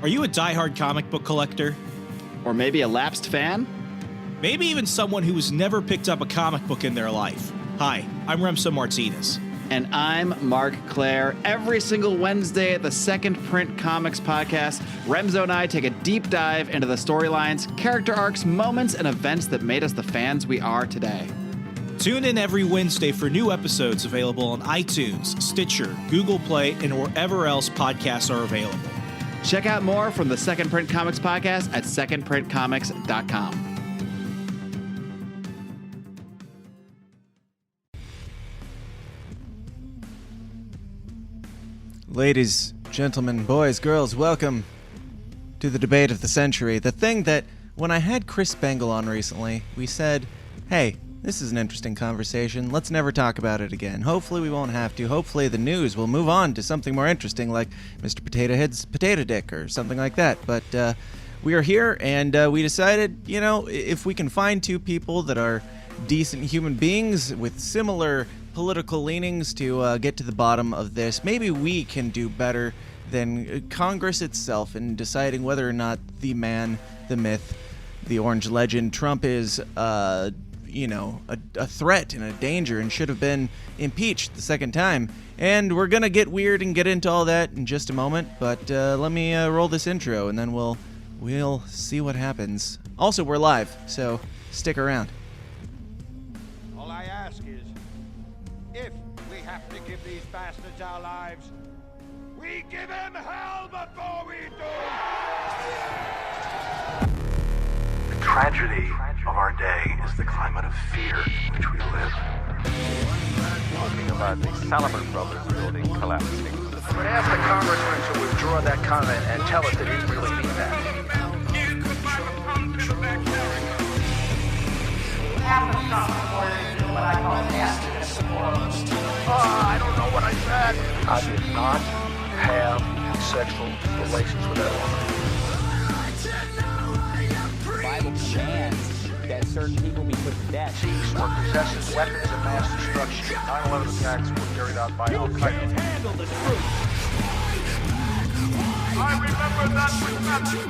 Are you a diehard comic book collector? Or maybe a lapsed fan? Maybe even someone who has never picked up a comic book in their life. Hi, I'm Remso Martinez. And I'm Mark Claire. Every single Wednesday at the Second Print Comics podcast, Remso and I take a deep dive into the storylines, character arcs, moments, and events that made us the fans we are today. Tune in every Wednesday for new episodes available on iTunes, Stitcher, Google Play, and wherever else podcasts are available. Check out more from the Second Print Comics podcast at secondprintcomics.com. Ladies, gentlemen, boys, girls, welcome to the debate of the century. The thing that, when I had Chris Spangle on recently, we said, hey, this is an interesting conversation. Let's never talk about it again. Hopefully we won't have to. Hopefully the news will move on to something more interesting like Mr. Potato Head's Potato Dick or something like that. But we are here, and we decided, you know, if we can find two people that are decent human beings with similar political leanings to get to the bottom of this, maybe we can do better than Congress itself in deciding whether or not the man, the myth, the orange legend Trump is a threat and a danger and should have been impeached the second time. And we're gonna get weird and get into all that in just a moment, but let me roll this intro and then we'll see what happens. Also, we're live, so stick around. All I ask is, if we have to give these bastards our lives, we give them hell before we do! The tragedy of our day is the climate of fear in which we live. Talking about the Salomon Brothers building collapsing. I would ask the congressman to withdraw that comment and tell us that he didn't really mean that. I don't know what I said. I did not have sexual relations with that woman. The Bible commands that certain people be put to death. Thieves or possesses weapons of mass destruction. 9/11 attacks were carried out by Al-Qaeda. Handle the truth. I remember that with that smoke.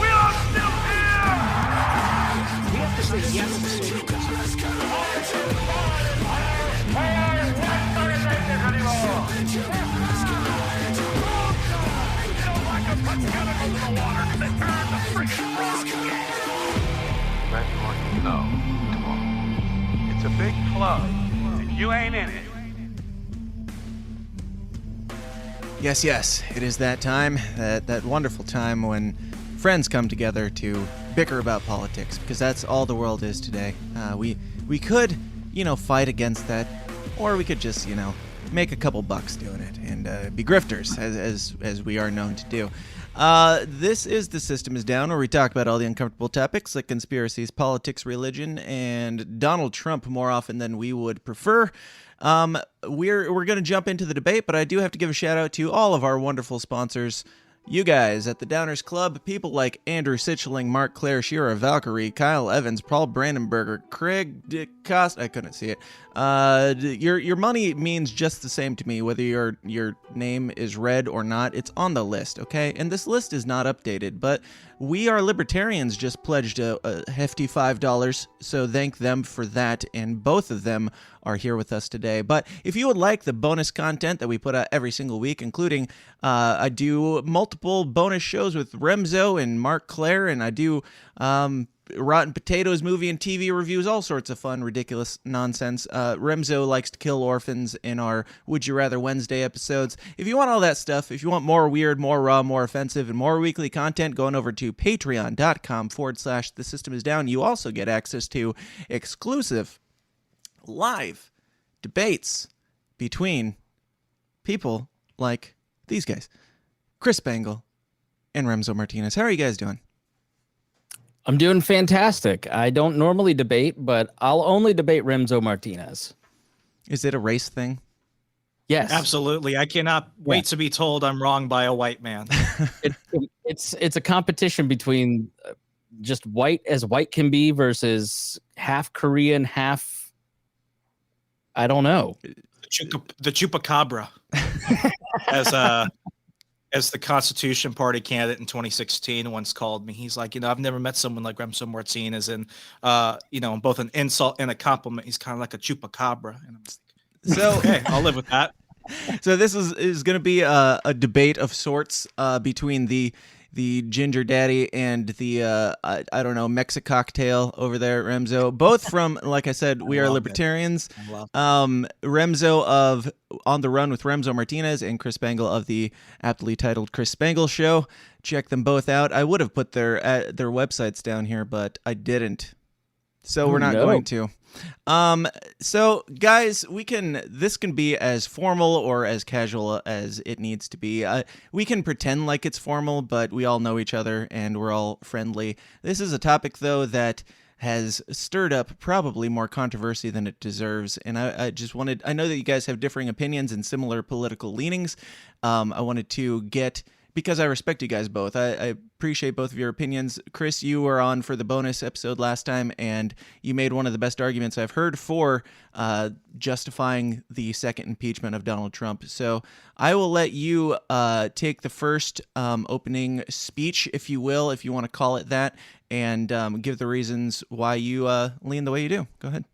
We are still here! We have to say yes to socialism. No, tomorrow. It's a big club, and you ain't in it. Yes, it is that time, that wonderful time when friends come together to bicker about politics, because that's all the world is today. We could, fight against that, or we could just, make a couple bucks doing it and be grifters, as we are known to do. This is The System is Down, where we talk about all the uncomfortable topics like conspiracies, politics, religion, and Donald Trump more often than we would prefer. We're going to jump into the debate, but I do have to give a shout out to all of our wonderful sponsors. You guys at the Downers Club, people like Andrew Sitchling, Mark Claire, Shira Valkyrie, Kyle Evans, Paul Brandenberger, Craig DeCosta. I couldn't see it. Your money means just the same to me, whether your name is read or not. It's on the list, okay? And this list is not updated, but We Are Libertarians just pledged a hefty $5, so thank them for that, and both of them are here with us today. But if you would like the bonus content that we put out every single week, including I do multiple bonus shows with Remso and Mark Claire, and I do Rotten Potatoes movie and TV reviews, all sorts of fun, ridiculous nonsense. Remso likes to kill orphans in our Would You Rather Wednesday episodes. If you want all that stuff, if you want more weird, more raw, more offensive, and more weekly content, going over to patreon.com/The System is Down. You also get access to exclusive live debates between people like these guys, Chris Spangle and Remso Martinez. How are you guys doing? I'm doing fantastic. I don't normally debate, but I'll only debate Remso Martinez. Is it a race thing? Yes. Absolutely. I cannot wait to be told I'm wrong by a white man. It's a competition between just white as white can be versus half Korean, half, I don't know. The chupacabra, as the Constitution Party candidate in 2016 once called me. He's like, I've never met someone like Remso Martinez, and both an insult and a compliment. He's kind of like a chupacabra. And I'm just like, So okay, I'll live with that. So this is going to be a debate of sorts between the Ginger Daddy and the I don't know, Mexicocktail over there, Remso. Both from, like I said, We Are Libertarians. Remso of On the Run with Remso Martinez and Chris Spangle of the aptly titled Chris Spangle Show. Check them both out. I would have put their websites down here, but I didn't. So we're not going to. So guys, this can be as formal or as casual as it needs to be. We can pretend like it's formal, but we all know each other and we're all friendly. This is a topic though that has stirred up probably more controversy than it deserves. And I know that you guys have differing opinions and similar political leanings. I wanted to because I respect you guys both. I appreciate both of your opinions. Chris, you were on for the bonus episode last time, and you made one of the best arguments I've heard for justifying the second impeachment of Donald Trump. So I will let you take the first opening speech, if you will, if you want to call it that, and give the reasons why you lean the way you do. Go ahead.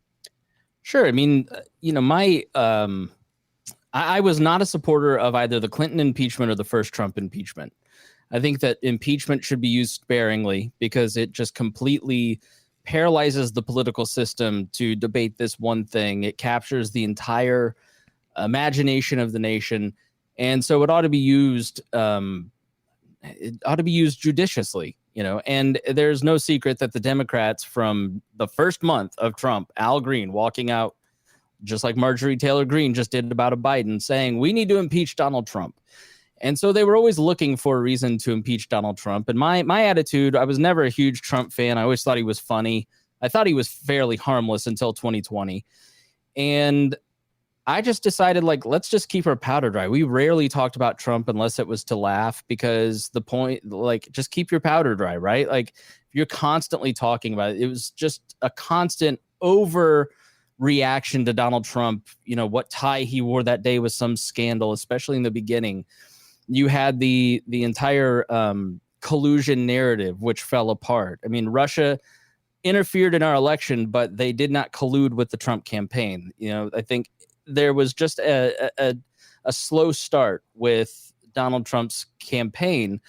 Sure. I mean, I was not a supporter of either the Clinton impeachment or the first Trump impeachment. I think that impeachment should be used sparingly because it just completely paralyzes the political system to debate this one thing. It captures the entire imagination of the nation. And so it ought to be used judiciously, and there's no secret that the Democrats from the first month of Trump, Al Green walking out, just like Marjorie Taylor Greene just did about a Biden, saying we need to impeach Donald Trump. And so they were always looking for a reason to impeach Donald Trump. And my attitude, I was never a huge Trump fan. I always thought he was funny. I thought he was fairly harmless until 2020. And I just decided, let's just keep our powder dry. We rarely talked about Trump unless it was to laugh, because the point, just keep your powder dry, right? If you're constantly talking about it, it was just a constant reaction to Donald Trump. What tie he wore that day was some scandal, especially in the beginning. You had the entire collusion narrative, which fell apart. I mean, Russia interfered in our election, but they did not collude with the Trump campaign. I think there was just a slow start with Donald Trump's campaign.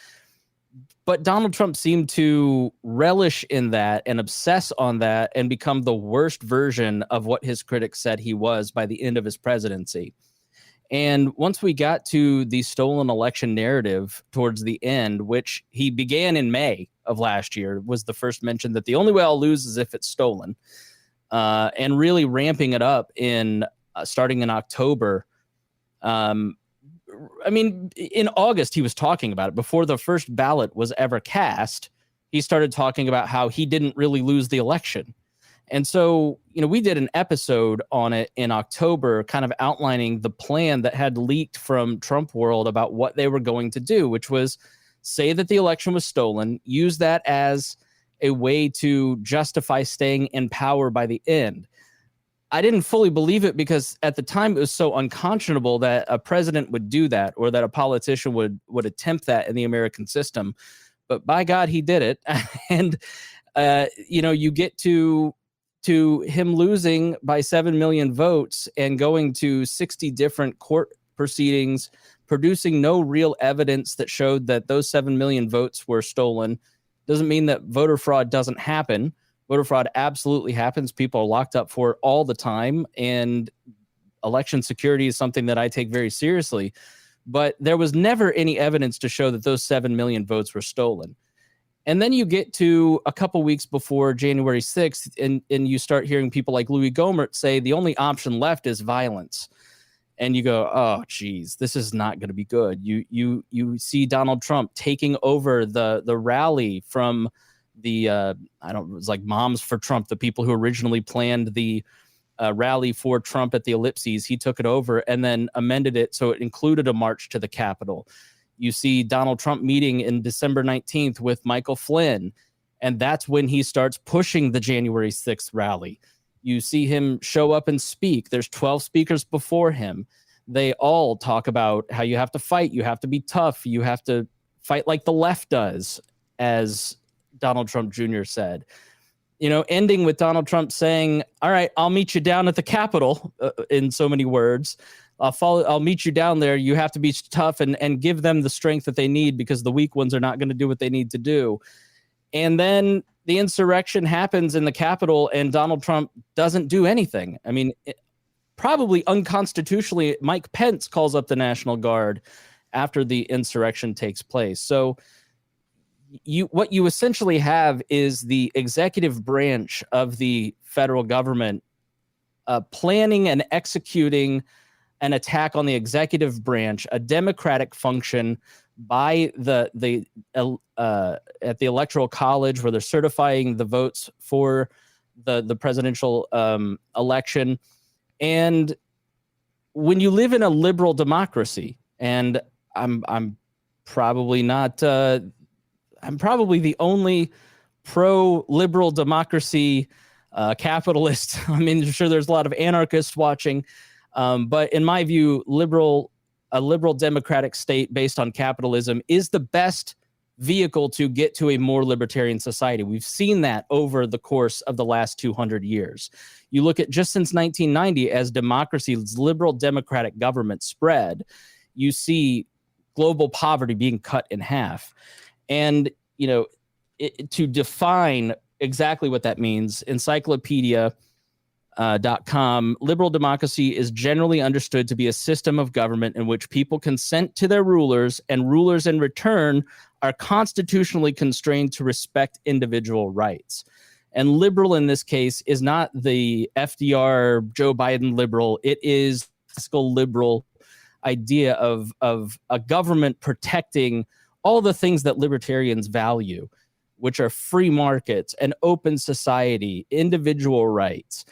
But Donald Trump seemed to relish in that and obsess on that and become the worst version of what his critics said he was by the end of his presidency. And once we got to the stolen election narrative towards the end, which he began in May of last year, was the first mention that the only way I'll lose is if it's stolen, and really ramping it up in starting in October. In August, he was talking about it. Before the first ballot was ever cast, he started talking about how he didn't really lose the election. And so, we did an episode on it in October, kind of outlining the plan that had leaked from Trump world about what they were going to do, which was say that the election was stolen, use that as a way to justify staying in power by the end. I didn't fully believe it because at the time it was so unconscionable that a president would do that or that a politician would attempt that in the American system. But by God, he did it. And, you get to him losing by 7 million votes and going to 60 different court proceedings, producing no real evidence that showed that those 7 million votes were stolen. Doesn't mean that voter fraud doesn't happen. Voter fraud absolutely happens. People are locked up for it all the time. And election security is something that I take very seriously. But there was never any evidence to show that those 7 million votes were stolen. And then you get to a couple weeks before January 6th, and you start hearing people like Louis Gohmert say the only option left is violence. And you go, oh, geez, this is not going to be good. You see Donald Trump taking over the rally from the it was like Moms for Trump, the people who originally planned the rally for Trump at the Ellipses. He took it over and then amended it so it included a march to the Capitol. You see Donald Trump meeting in December 19th with Michael Flynn, and that's when he starts pushing the January 6th rally. You see him show up and speak. There's 12 speakers before him. they all talk about how you have to fight, you have to be tough, you have to fight like the left does, as Donald Trump Jr. said. Ending with Donald Trump saying, all right, I'll meet you down at the Capitol, in so many words. I'll meet you down there. You have to be tough and give them the strength that they need, because the weak ones are not going to do what they need to do. And then the insurrection happens in the Capitol and Donald Trump doesn't do anything. I mean, probably unconstitutionally, Mike Pence calls up the National Guard after the insurrection takes place. So what you essentially have is the executive branch of the federal government planning and executing an attack on the executive branch, a democratic function by at the Electoral College, where they're certifying the votes for the presidential election. And when you live in a liberal democracy, and I'm probably not, I'm probably the only pro-liberal democracy capitalist. I mean, I'm sure there's a lot of anarchists watching, but in my view, a liberal democratic state based on capitalism is the best vehicle to get to a more libertarian society. We've seen that over the course of the last 200 years. You look at just since 1990, as democracy's liberal democratic government spread, you see global poverty being cut in half. And, to define exactly what that means, encyclopedia.com, liberal democracy is generally understood to be a system of government in which people consent to their rulers, and rulers in return are constitutionally constrained to respect individual rights. And liberal in this case is not the FDR, Joe Biden liberal. It is fiscal liberal idea of a government protecting all the things that libertarians value, which are free markets, an open society, individual rights.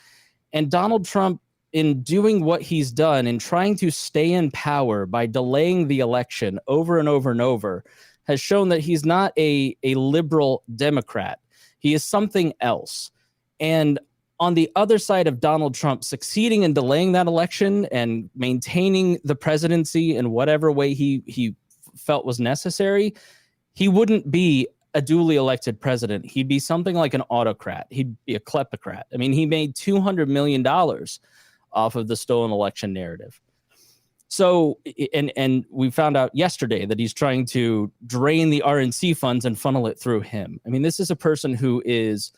And Donald Trump, in doing what he's done, in trying to stay in power by delaying the election over and over and over, has shown that he's not a liberal Democrat. He is something else. And on the other side of Donald Trump succeeding in delaying that election and maintaining the presidency in whatever way he felt was necessary, he wouldn't be a duly elected president. He'd be something like an autocrat. He'd be a kleptocrat. I mean, he made $200 million off of the stolen election narrative. So, and we found out yesterday that he's trying to drain the RNC funds and funnel it through him. I mean, this is a person who is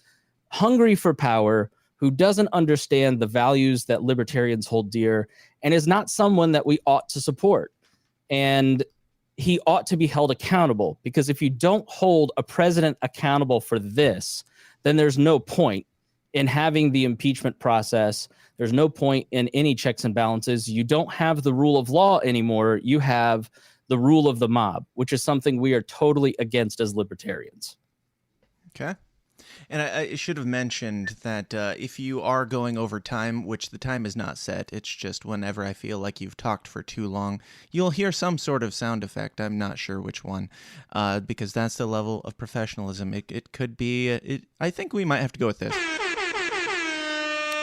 hungry for power, who doesn't understand the values that libertarians hold dear, and is not someone that we ought to support. And he ought to be held accountable, because if you don't hold a president accountable for this, then there's no point in having the impeachment process. There's no point in any checks and balances. You don't have the rule of law anymore. You have the rule of the mob, which is something we are totally against as libertarians. Okay. And I should have mentioned that if you are going over time, which the time is not set, it's just whenever I feel like you've talked for too long, you'll hear some sort of sound effect. I'm not sure which one, because that's the level of professionalism. It could be, I think we might have to go with this.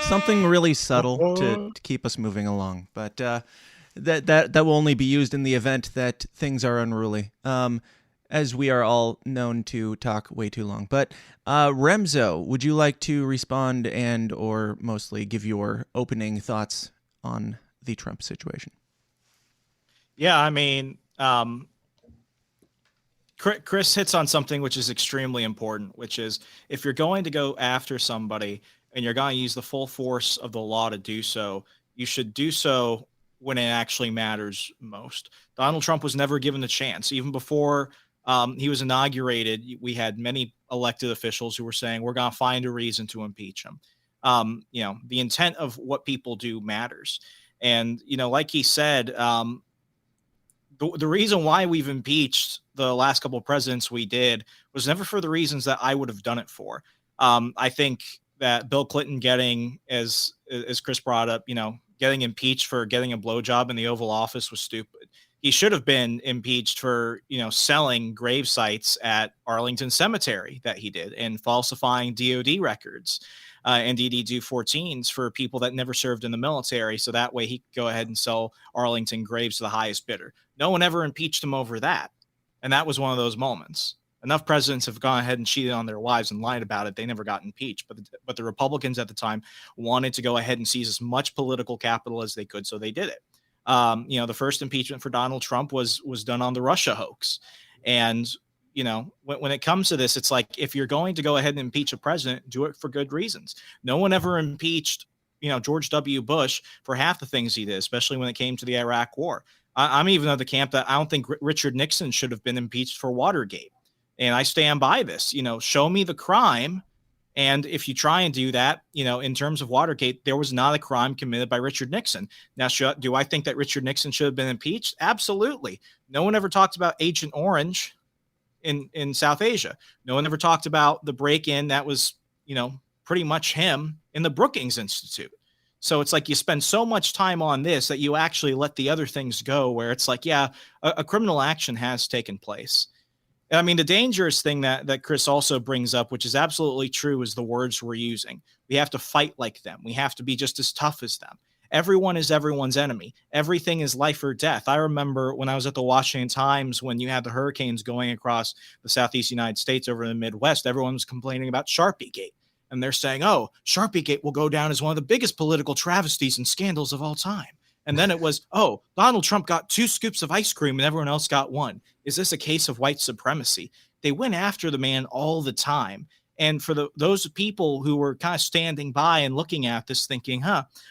Something really subtle to keep us moving along. But that will only be used in the event that things are unruly. As we are all known to talk way too long. But Remso, would you like to respond and or mostly give your opening thoughts on the Trump situation? Yeah, I mean, Chris hits on something which is extremely important, which is if you're going to go after somebody and you're going to use the full force of the law to do so, you should do so when it actually matters most. Donald Trump was never given the chance. Even before he was inaugurated, we had many elected officials who were saying, we're going to find a reason to impeach him. The intent of what people do matters. And, like he said, the reason why we've impeached the last couple of presidents we did was never for the reasons that I would have done it for. I think that Bill Clinton getting, as Chris brought up, getting impeached for getting a blowjob in the Oval Office was stupid. He should have been impeached for, selling grave sites at Arlington Cemetery that he did and falsifying DOD records. and DD 14s for people that never served in the military. So that way he could go ahead and sell Arlington graves to the highest bidder. No one ever impeached him over that. And that was one of those moments. Enough presidents have gone ahead and cheated on their wives and lied about it. They never got impeached. But the Republicans at the time wanted to go ahead and seize as much political capital as they could. So they did it. The first impeachment for Donald Trump was done on the Russia hoax. And, when it comes to this, it's like, if you're going to go ahead and impeach a president, do it for good reasons. No one ever impeached, George W. Bush for half the things he did, especially when it came to the Iraq War. I'm even of the camp that I don't think Richard Nixon should have been impeached for Watergate. And I stand by this, show me the crime. And if you try and do that, in terms of Watergate, there was not a crime committed by Richard Nixon. Now, do I think that Richard Nixon should have been impeached? Absolutely. No one ever talked about Agent Orange in South Asia. No one ever talked about the break-in that was, pretty much him in the Brookings Institute. So it's like you spend so much time on this that you actually let the other things go, where it's like, yeah, a criminal action has taken place. I mean, the dangerous thing that Chris also brings up, which is absolutely true, is the words we're using. We have to fight like them. We have to be just as tough as them. Everyone is everyone's enemy. Everything is life or death. I remember when I was at the Washington Times, when you had the hurricanes going across the southeast United States over the Midwest, everyone was complaining about Sharpiegate. And they're saying, oh, Sharpiegate will go down as one of the biggest political travesties and scandals of all time. And then it was, oh, Donald Trump got 2 scoops of ice cream and everyone else got 1. Is this a case of white supremacy? They went after the man all the time. And for those people who were kind of standing by and looking at this thinking,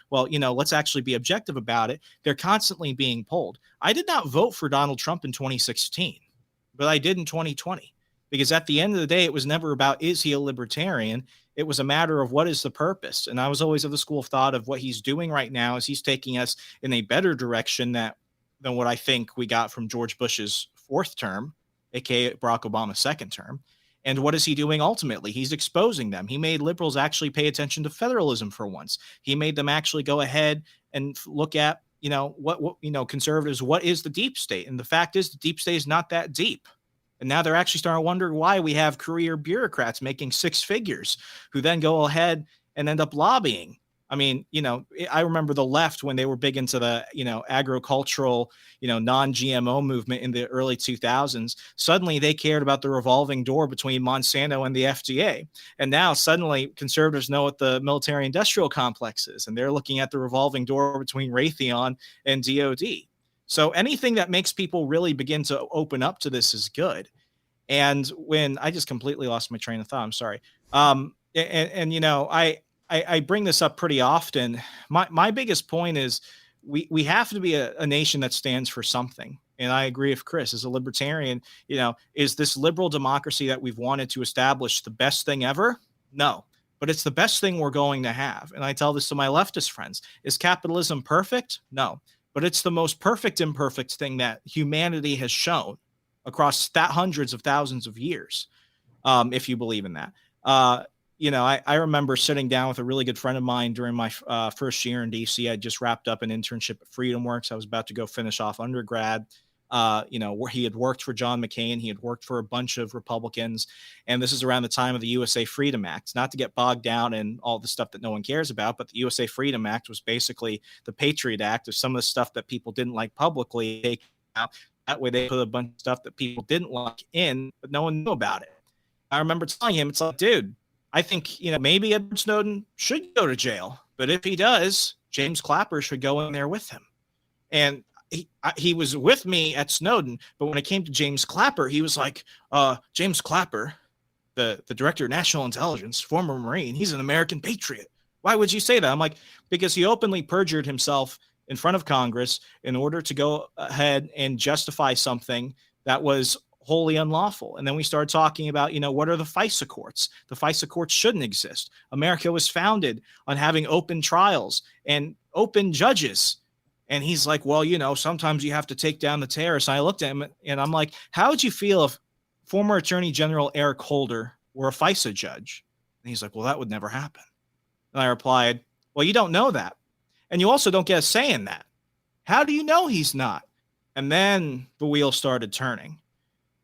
well, let's actually be objective about it, they're constantly being pulled. I did not vote for Donald Trump in 2016, but I did in 2020. Because at the end of the day, it was never about, is he a libertarian? It was a matter of what is the purpose. And I was always of the school of thought of what he's doing right now is he's taking us in a better direction than what I think we got from George Bush's 4th term, aka Barack Obama's 2nd term. And what is he doing ultimately? He's exposing them. He made liberals actually pay attention to federalism for once. He made them actually go ahead and look at, conservatives, what is the deep state? And the fact is the deep state is not that deep. And now they're actually starting to wonder why we have career bureaucrats making 6 figures who then go ahead and end up lobbying. I mean, I remember the left when they were big into the, agricultural, non-GMO movement in the early 2000s. Suddenly they cared about the revolving door between Monsanto and the FDA. And now suddenly conservatives know what the military industrial complex is. And they're looking at the revolving door between Raytheon and DOD. So anything that makes people really begin to open up to this is good. And when I just completely lost my train of thought, I'm sorry. I bring this up pretty often. My biggest point is we have to be a nation that stands for something. And I agree with Chris as a libertarian, is this liberal democracy that we've wanted to establish the best thing ever? No, but it's the best thing we're going to have. And I tell this to my leftist friends. Is capitalism perfect? No. But it's the most perfect imperfect thing that humanity has shown across hundreds of thousands of years, if you believe in that. I remember sitting down with a really good friend of mine during my first year in D.C. I just wrapped up an internship at FreedomWorks. I was about to go finish off undergrad. Where he had worked for John McCain. He had worked for a bunch of Republicans. And this is around the time of the USA Freedom Act. Not to get bogged down in all the stuff that no one cares about, but the USA Freedom Act was basically the Patriot Act of some of the stuff that people didn't like publicly taken out. That way they put a bunch of stuff that people didn't like in, but no one knew about it. I remember telling him, it's like, dude, I think, maybe Edward Snowden should go to jail. But if he does, James Clapper should go in there with him. And he was with me at Snowden, but when it came to James Clapper, he was like, James Clapper, the director of national intelligence, former Marine, he's an American patriot. Why would you say that? I'm like, because he openly perjured himself in front of Congress in order to go ahead and justify something that was wholly unlawful. And then we started talking about, what are the FISA courts? The FISA courts shouldn't exist. America was founded on having open trials and open judges. And he's like, well, sometimes you have to take down the terrorists. And I looked at him and I'm like, how would you feel if former Attorney General Eric Holder were a FISA judge? And he's like, well, that would never happen. And I replied, well, you don't know that. And you also don't get a say in that. How do you know he's not? And then the wheel started turning.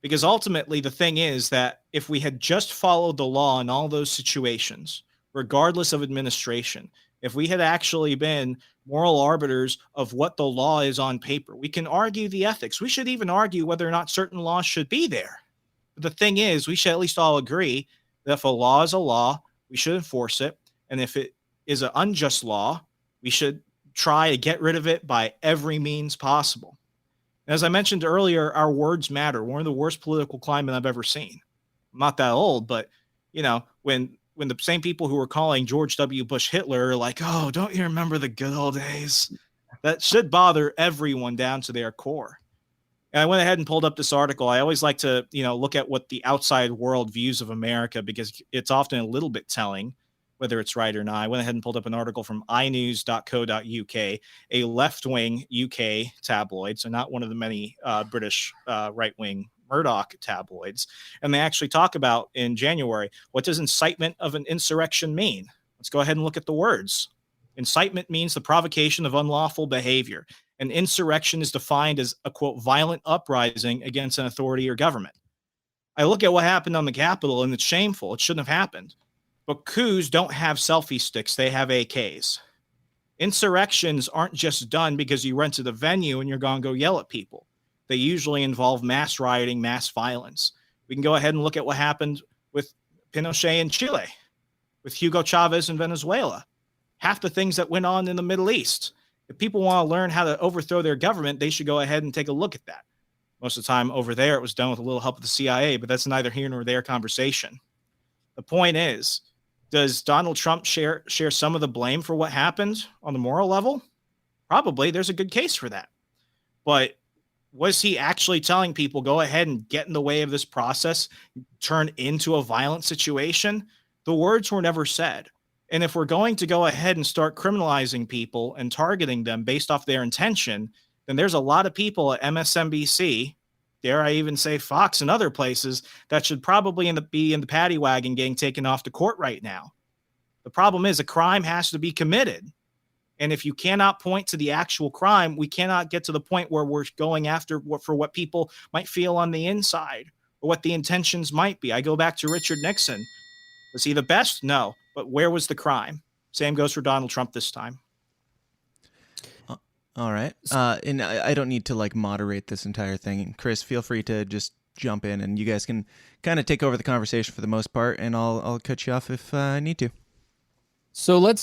Because ultimately the thing is that if we had just followed the law in all those situations, regardless of administration. If we had actually been moral arbiters of what the law is on paper, we can argue the ethics. We should even argue whether or not certain laws should be there. But the thing is, we should at least all agree that if a law is a law, we should enforce it. And if it is an unjust law, we should try to get rid of it by every means possible. As I mentioned earlier, our words matter. We're in the worst political climate I've ever seen. I'm not that old, but when the same people who were calling George W. Bush Hitler are like, oh, don't you remember the good old days? That should bother everyone down to their core. And I went ahead and pulled up this article. I always like to, look at what the outside world views of America, because it's often a little bit telling whether it's right or not. I went ahead and pulled up an article from inews.co.uk, a left-wing UK tabloid, so not one of the many British right-wing Murdoch tabloids. And they actually talk about in January, what does incitement of an insurrection mean? Let's go ahead and look at the words. Incitement means the provocation of unlawful behavior. An insurrection is defined as a, quote, violent uprising against an authority or government. I look at what happened on the Capitol, and it's shameful. It shouldn't have happened. But coups don't have selfie sticks. They have AKs. Insurrections aren't just done because you rented a venue and you're going to go yell at people. They usually involve mass rioting, mass violence. We can go ahead and look at what happened with Pinochet in Chile, with Hugo Chavez in Venezuela, half the things that went on in the Middle East. If people want to learn how to overthrow their government, they should go ahead and take a look at that. Most of the time over there, it was done with a little help of the CIA, but that's neither here nor there conversation. The point is, does Donald Trump share some of the blame for what happened on the moral level? Probably. There's a good case for that. But was he actually telling people, go ahead and get in the way of this process, turn into a violent situation? The words were never said. And if we're going to go ahead and start criminalizing people and targeting them based off their intention, then there's a lot of people at MSNBC, dare I even say Fox and other places, that should probably be in the paddy wagon getting taken off to court right now. The problem is a crime has to be committed. And if you cannot point to the actual crime, we cannot get to the point where we're going after for what people might feel on the inside or what the intentions might be. I go back to Richard Nixon. Was he the best? No. But where was the crime? Same goes for Donald Trump this time. All right. And I don't need to moderate this entire thing. Chris, feel free to just jump in, and you guys can kind of take over the conversation for the most part, and I'll cut you off if I need to. So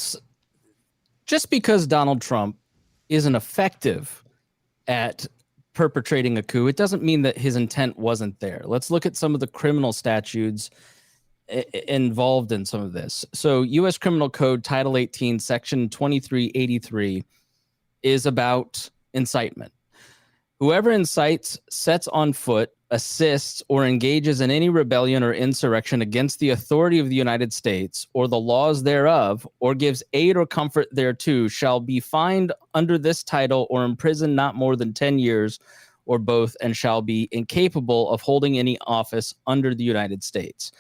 just because Donald Trump isn't effective at perpetrating a coup, it doesn't mean that his intent wasn't there. Let's look at some of the criminal statutes involved in some of this. So U.S. Criminal Code Title 18, Section 2383 is about incitement. Whoever incites, sets on foot, assists, or engages in any rebellion or insurrection against the authority of the United States or the laws thereof, or gives aid or comfort thereto, shall be fined under this title or imprisoned not more than 10 years or both, and shall be incapable of holding any office under the United States.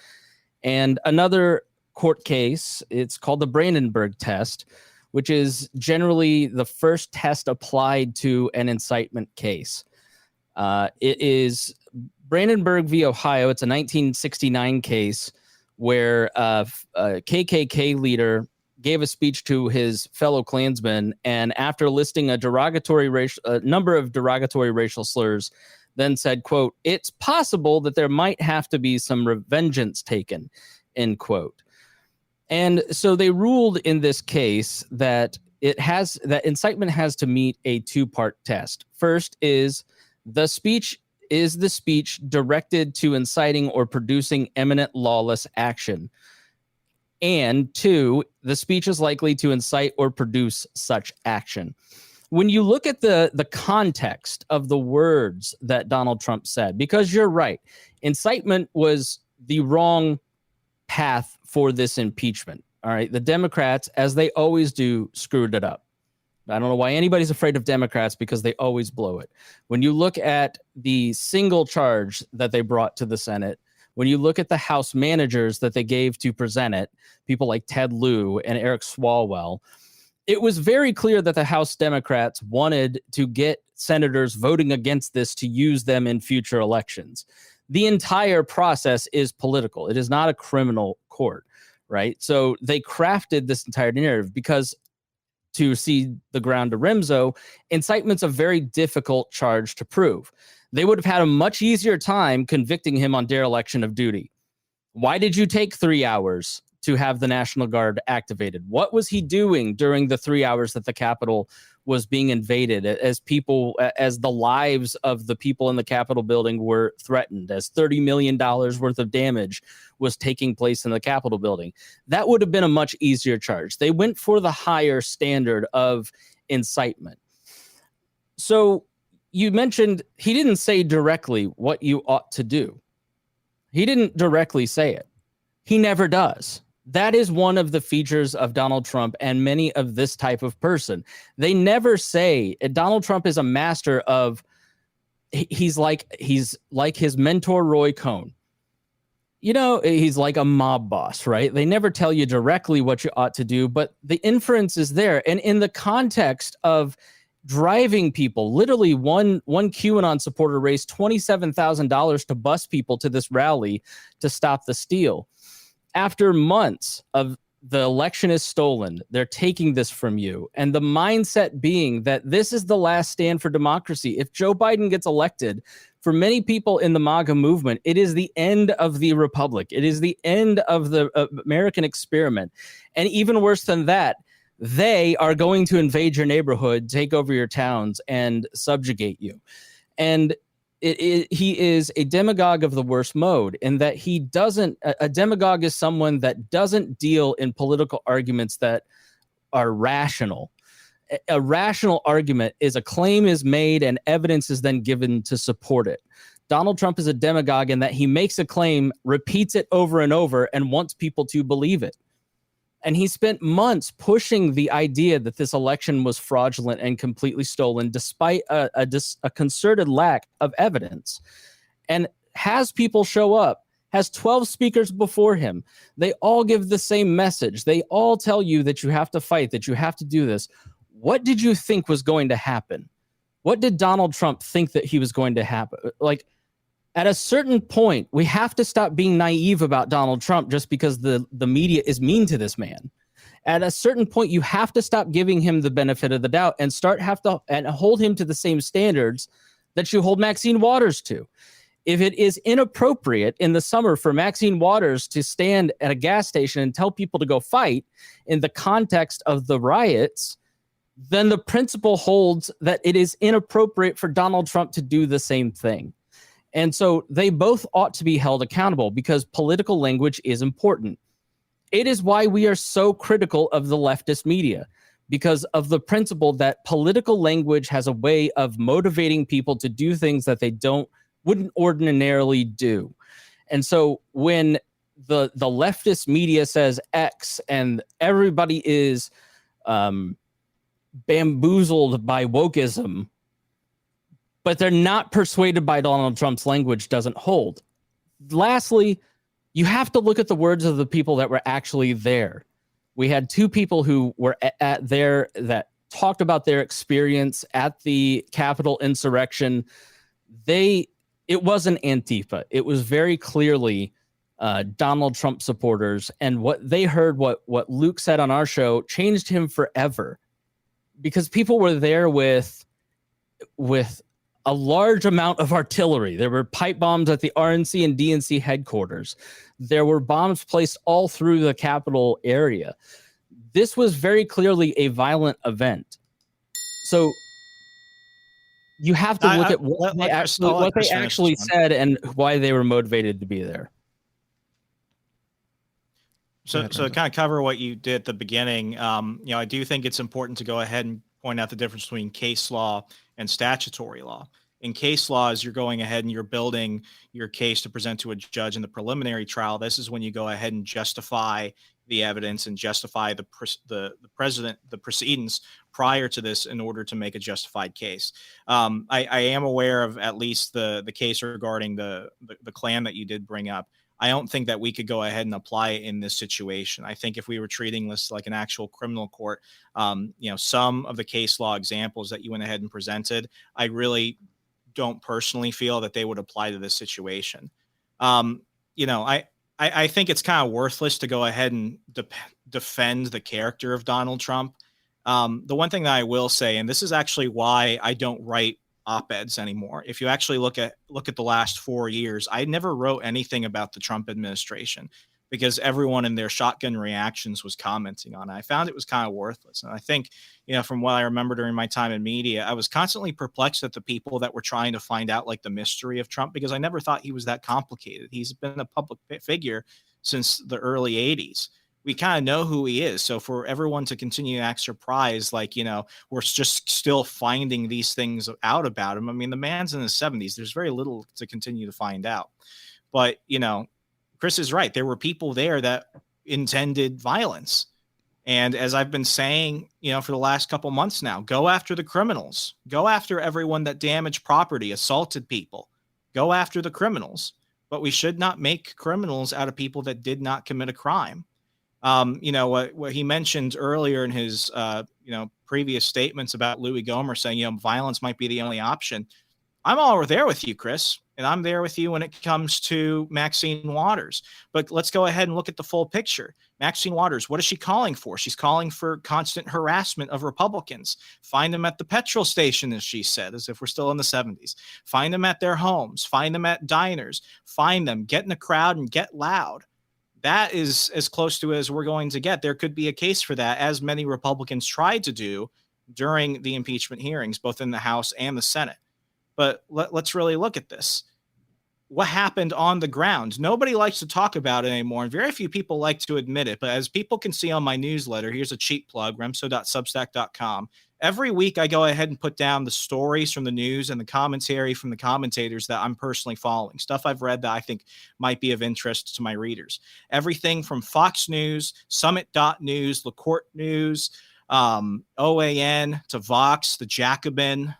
And another court case, it's called the Brandenburg test, which is generally the first test applied to an incitement case. It is Brandenburg v. Ohio. It's a 1969 case where a KKK leader gave a speech to his fellow Klansmen, and after listing a number of derogatory racial slurs, then said, quote, "It's possible that there might have to be some revengeance taken," end quote. And so they ruled in this case that incitement has to meet a two-part test. First is the speech directed to inciting or producing imminent lawless action. And two, the speech is likely to incite or produce such action. When you look at the context of the words that Donald Trump said, because you're right, incitement was the wrong path for this impeachment. All right. The Democrats, as they always do, screwed it up. I don't know why anybody's afraid of Democrats, because they always blow it. When you look at the single charge that they brought to the Senate, when you look at the House managers that they gave to present it, people like Ted Lieu and Eric Swalwell, it was very clear that the House Democrats wanted to get senators voting against this to use them in future elections. The entire process is political. It is not a criminal court, right? So they crafted this entire narrative because, to see the ground to Remso, incitement's a very difficult charge to prove. They would have had a much easier time convicting him on dereliction of duty. Why did you take 3 hours to have the National Guard activated? What was he doing during the 3 hours that the Capitol was being invaded, as the lives of the people in the Capitol building were threatened, as $30 million worth of damage was taking place in the Capitol building? That would have been a much easier charge. They went for the higher standard of incitement. So you mentioned he didn't say directly what you ought to do. He didn't directly say it. He never does. That is one of the features of Donald Trump and many of this type of person. They never say. Donald Trump is a master of, he's like his mentor, Roy Cohn. You know, he's like a mob boss, right? They never tell you directly what you ought to do, but the inference is there. And in the context of driving people, literally one QAnon supporter raised $27,000 to bus people to this rally to stop the steal. After months of the election is stolen, they're taking this from you. And the mindset being that this is the last stand for democracy. If Joe Biden gets elected, for many people in the MAGA movement, it is the end of the republic. It is the end of the American experiment. And even worse than that, they are going to invade your neighborhood, take over your towns, and subjugate you. And he is a demagogue of the worst mode, in that he doesn't. A demagogue is someone that doesn't deal in political arguments that are rational. A rational argument is a claim is made and evidence is then given to support it. Donald Trump is a demagogue in that he makes a claim, repeats it over and over, and wants people to believe it. And he spent months pushing the idea that this election was fraudulent and completely stolen, despite a concerted lack of evidence, and has people show up, has 12 speakers before him. They all give the same message. They all tell you that you have to fight, that you have to do this. What did you think was going to happen? What did Donald Trump think that he was going to happen? Like, at a certain point, we have to stop being naive about Donald Trump just because the media is mean to this man. At a certain point, you have to stop giving him the benefit of the doubt and and hold him to the same standards that you hold Maxine Waters to. If it is inappropriate in the summer for Maxine Waters to stand at a gas station and tell people to go fight in the context of the riots, then the principle holds that it is inappropriate for Donald Trump to do the same thing. And so they both ought to be held accountable, because political language is important. It is why we are so critical of the leftist media, because of the principle that political language has a way of motivating people to do things that they wouldn't ordinarily do. And so when the leftist media says X and everybody is bamboozled by wokeism, but they're not persuaded by Donald Trump's language, doesn't hold. Lastly, you have to look at the words of the people that were actually there. We had two people who were at there that talked about their experience at the Capitol insurrection. It wasn't Antifa. It was very clearly Donald Trump supporters. And what they heard, what Luke said on our show, changed him forever, because people were there with a large amount of artillery. There were pipe bombs at the RNC and DNC headquarters. There were bombs placed all through the Capitol area. This was very clearly a violent event. So you have to look at what they actually said and why they were motivated to be there. So to kind of cover what you did at the beginning, I do think it's important to go ahead and point out the difference between case law and statutory law. In case laws, you're going ahead and you're building your case to present to a judge in the preliminary trial. This is when you go ahead and justify the evidence and justify the proceedings prior to this in order to make a justified case. I am aware of at least the case regarding the Klan that you did bring up. I don't think that we could go ahead and apply it in this situation. I think if we were treating this like an actual criminal court, some of the case law examples that you went ahead and presented, I really don't personally feel that they would apply to this situation. I I think it's kind of worthless to go ahead and defend the character of Donald Trump. The one thing that I will say, and this is actually why I don't write op-eds anymore. If you actually look at the last 4 years, I never wrote anything about the Trump administration because everyone in their shotgun reactions was commenting on it. I found it was kind of worthless. And I think, from what I remember during my time in media, I was constantly perplexed at the people that were trying to find out like the mystery of Trump, because I never thought he was that complicated. He's been a public figure since the early 80s. We kind of know who he is. So for everyone to continue to act surprised, like, we're just still finding these things out about him. I mean, the man's in his 70s. There's very little to continue to find out. But, Chris is right. There were people there that intended violence. And as I've been saying, for the last couple months now, go after the criminals. Go after everyone that damaged property, assaulted people. Go after the criminals. But we should not make criminals out of people that did not commit a crime. What he mentioned earlier in his, previous statements about Louis Gohmert saying, violence might be the only option. I'm all there with you, Chris, and I'm there with you when it comes to Maxine Waters. But let's go ahead and look at the full picture. Maxine Waters, what is she calling for? She's calling for constant harassment of Republicans. Find them at the petrol station, as she said, as if we're still in the 70s. Find them at their homes. Find them at diners. Find them. Get in the crowd and get loud. That is as close to as we're going to get. There could be a case for that, as many Republicans tried to do during the impeachment hearings, both in the House and the Senate. But let's really look at this. What happened on the ground? Nobody likes to talk about it anymore, and very few people like to admit it. But as people can see on my newsletter, here's a cheap plug, remso.substack.com. Every week I go ahead and put down the stories from the news and the commentary from the commentators that I'm personally following, stuff I've read that I think might be of interest to my readers. Everything from Fox News, Summit.News, LaCourte News, OAN, to Vox, the Jacobin,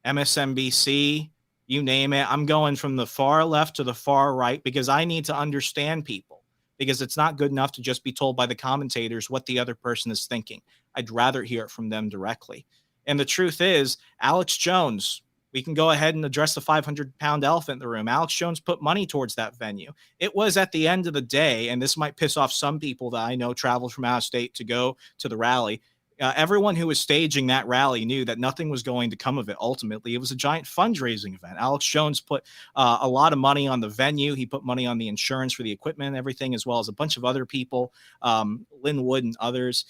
MSNBC, you name it. I'm going from the far left to the far right because I need to understand people, because it's not good enough to just be told by the commentators what the other person is thinking. I'd rather hear it from them directly. And the truth is, Alex Jones, we can go ahead and address the 500-pound elephant in the room. Alex Jones put money towards that venue. It was at the end of the day, and this might piss off some people that I know traveled from out of state to go to the rally. Everyone who was staging that rally knew that nothing was going to come of it. Ultimately, it was a giant fundraising event. Alex Jones put a lot of money on the venue. He put money on the insurance for the equipment and everything, as well as a bunch of other people, Lynn Wood and others.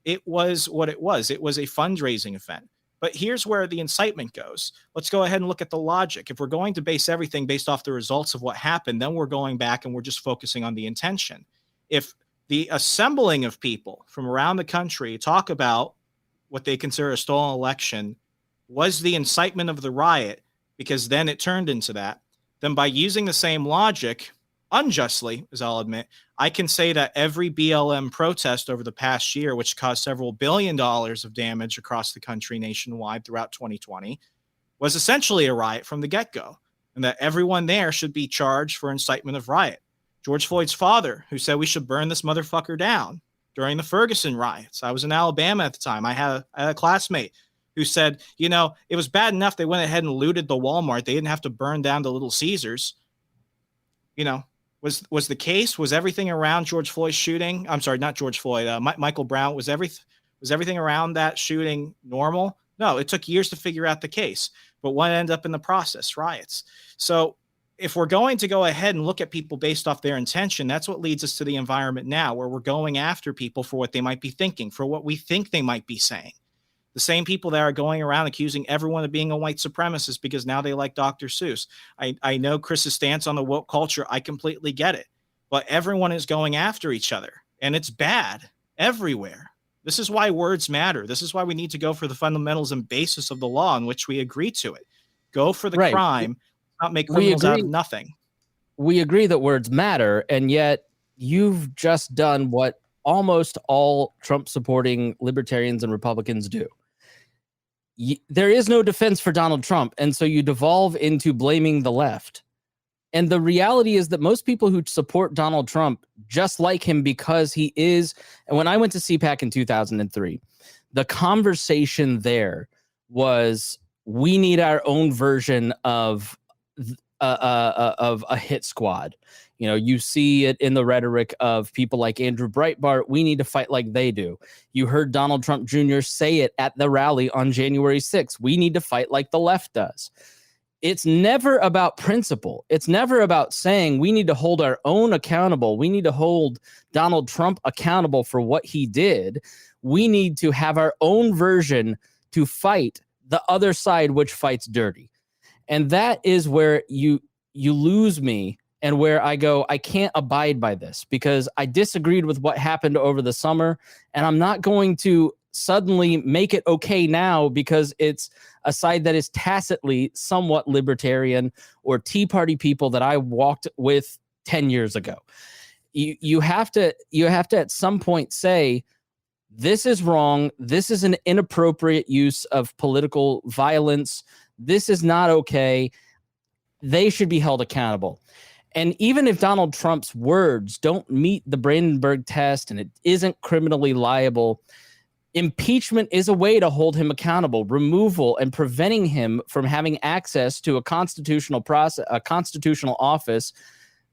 It was what it was. It was a fundraising event. But here's where the incitement goes. Let's go ahead and look at the logic. If we're going to base everything based off the results of what happened, then we're going back and we're just focusing on the intention. If the assembling of people from around the country talk about what they consider a stolen election was the incitement of the riot, because then it turned into that, then by using the same logic, unjustly, as I'll admit, I can say that every BLM protest over the past year, which caused several $1 billion of damage across the country nationwide throughout 2020, was essentially a riot from the get-go, and that everyone there should be charged for incitement of riot. George Floyd's father, who said we should burn this motherfucker down during the Ferguson riots. I was in Alabama at the time. I had a classmate who said, it was bad enough they went ahead and looted the Walmart. They didn't have to burn down the Little Caesars. Was the case? Was everything around George Floyd's shooting? I'm sorry, not George Floyd. Michael Brown. Was everything around that shooting normal? No, it took years to figure out the case. But what ended up in the process? Riots. So if we're going to go ahead and look at people based off their intention, that's what leads us to the environment now, where we're going after people for what they might be thinking, for what we think they might be saying. The same people that are going around accusing everyone of being a white supremacist because now they like Dr. Seuss. I know Chris's stance on the woke culture. I completely get it. But everyone is going after each other, and it's bad everywhere. This is why words matter. This is why we need to go for the fundamentals and basis of the law in which we agree to it. Go for the crime, not make criminals out of nothing. We agree that words matter, and yet you've just done what almost all Trump-supporting libertarians and Republicans do. There is no defense for Donald Trump, and so you devolve into blaming the left. And the reality is that most people who support Donald Trump just like him because he is. And when I went to CPAC in 2003, the conversation there was, we need our own version of of a hit squad. You know, you see it in the rhetoric of people like Andrew Breitbart. We need to fight like they do. You heard Donald Trump Jr. say it at the rally on January 6th. We need to fight like the left does. It's never about principle. It's never about saying we need to hold our own accountable. We need to hold Donald Trump accountable for what he did. We need to have our own version to fight the other side, which fights dirty. And that is where you lose me, and where I go, I can't abide by this, because I disagreed with what happened over the summer, and I'm not going to suddenly make it okay now because it's a side that is tacitly somewhat libertarian or Tea Party people that I walked with 10 years ago. You have to at some point say, this is wrong. This is an inappropriate use of political violence. This is not okay. They should be held accountable. And even if Donald Trump's words don't meet the Brandenburg test and it isn't criminally liable, impeachment is a way to hold him accountable. Removal and preventing him from having access to a constitutional process, a constitutional office,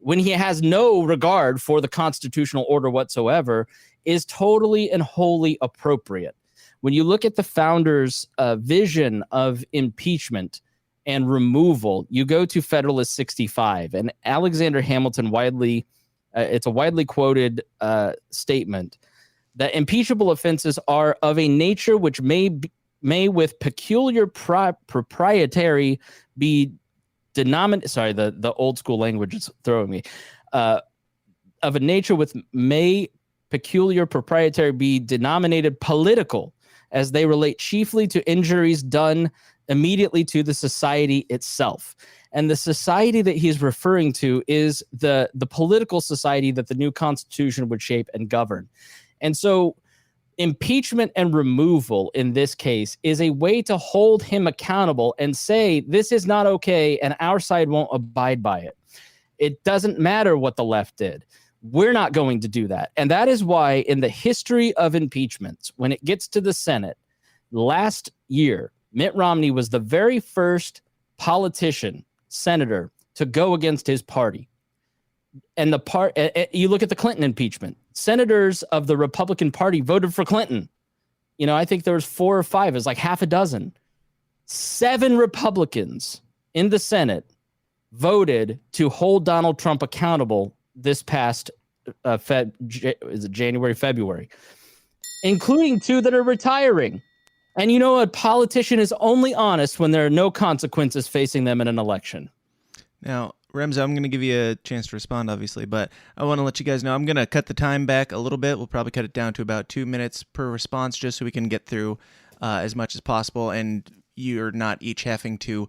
when he has no regard for the constitutional order whatsoever, is totally and wholly appropriate. When you look at the founders' vision of impeachment and removal, you go to Federalist 65, and Alexander Hamilton it's a widely quoted statement that impeachable offenses are of a nature which may with peculiar proprietary be denominated. Sorry, the old school language is throwing me. Of a nature with may peculiar proprietary be denominated political, as they relate chiefly to injuries done immediately to the society itself. And the society that he's referring to is the political society that the new Constitution would shape and govern. And so impeachment and removal in this case is a way to hold him accountable and say, this is not okay, and our side won't abide by it. It doesn't matter what the left did. We're not going to do that. And that is why in the history of impeachments, when it gets to the Senate, last year, Mitt Romney was the very first senator to go against his party. And you look at the Clinton impeachment, senators of the Republican Party voted for Clinton. You know, I think there was 4 or 5, it was like half a dozen. 7 Republicans in the Senate voted to hold Donald Trump accountable this past January, February, including 2 that are retiring. And you know, a politician is only honest when there are no consequences facing them in an election. Now, Remso, I'm going to give you a chance to respond, obviously, but I want to let you guys know I'm going to cut the time back a little bit. We'll probably cut it down to about 2 minutes per response, just so we can get through as much as possible, and you're not each having to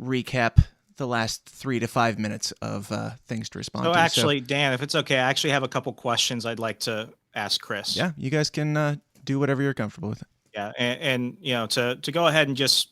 recap the last 3 to 5 minutes of things to respond to. Actually, Dan, if it's okay, I actually have a couple questions I'd like to ask Chris. Yeah, you guys can do whatever you're comfortable with. Yeah, and you know, to go ahead and just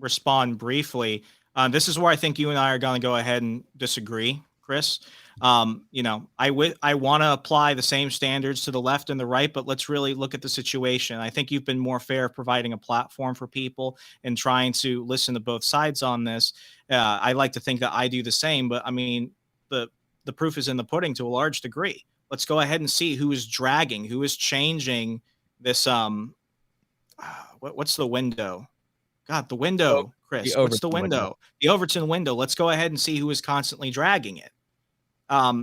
respond briefly, this is where I think you and I are going to go ahead and disagree, Chris. You know, I want to apply the same standards to the left and the right, but let's really look at the situation. I think you've been more fair providing a platform for people and trying to listen to both sides on this. I like to think that I do the same, but I mean, the proof is in the pudding to a large degree. Let's go ahead and see who is dragging, who is changing this. What's the window? God, the window, Chris. What's the window? The Overton window. Let's go ahead and see who is constantly dragging it.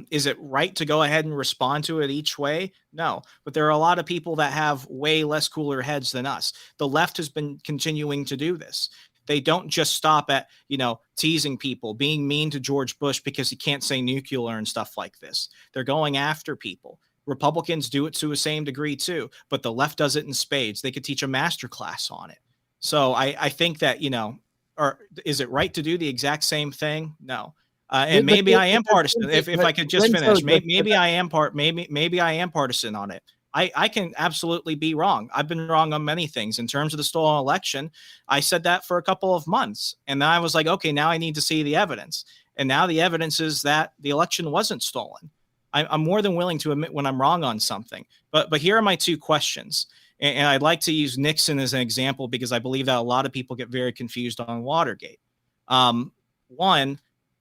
Is it right to go ahead and respond to it each way? No, but there are a lot of people that have way less cooler heads than us. The left has been continuing to do this. They don't just stop at, you know, teasing people, being mean to George Bush because he can't say nuclear and stuff like this. They're going after people. Republicans do it to the same degree too, but the left does it in spades. They could teach a master class on it. So I think that, you know, or is it right to do the exact same thing? No. And maybe I am partisan. If I could just finish, maybe I am partisan on it. I can absolutely be wrong. I've been wrong on many things. In terms of the stolen election, I said that for a couple of months. And then I was like, okay, now I need to see the evidence. And now the evidence is that the election wasn't stolen. I'm more than willing to admit when I'm wrong on something. But here are my 2 questions. And I'd like to use Nixon as an example because I believe that a lot of people get very confused on Watergate. One,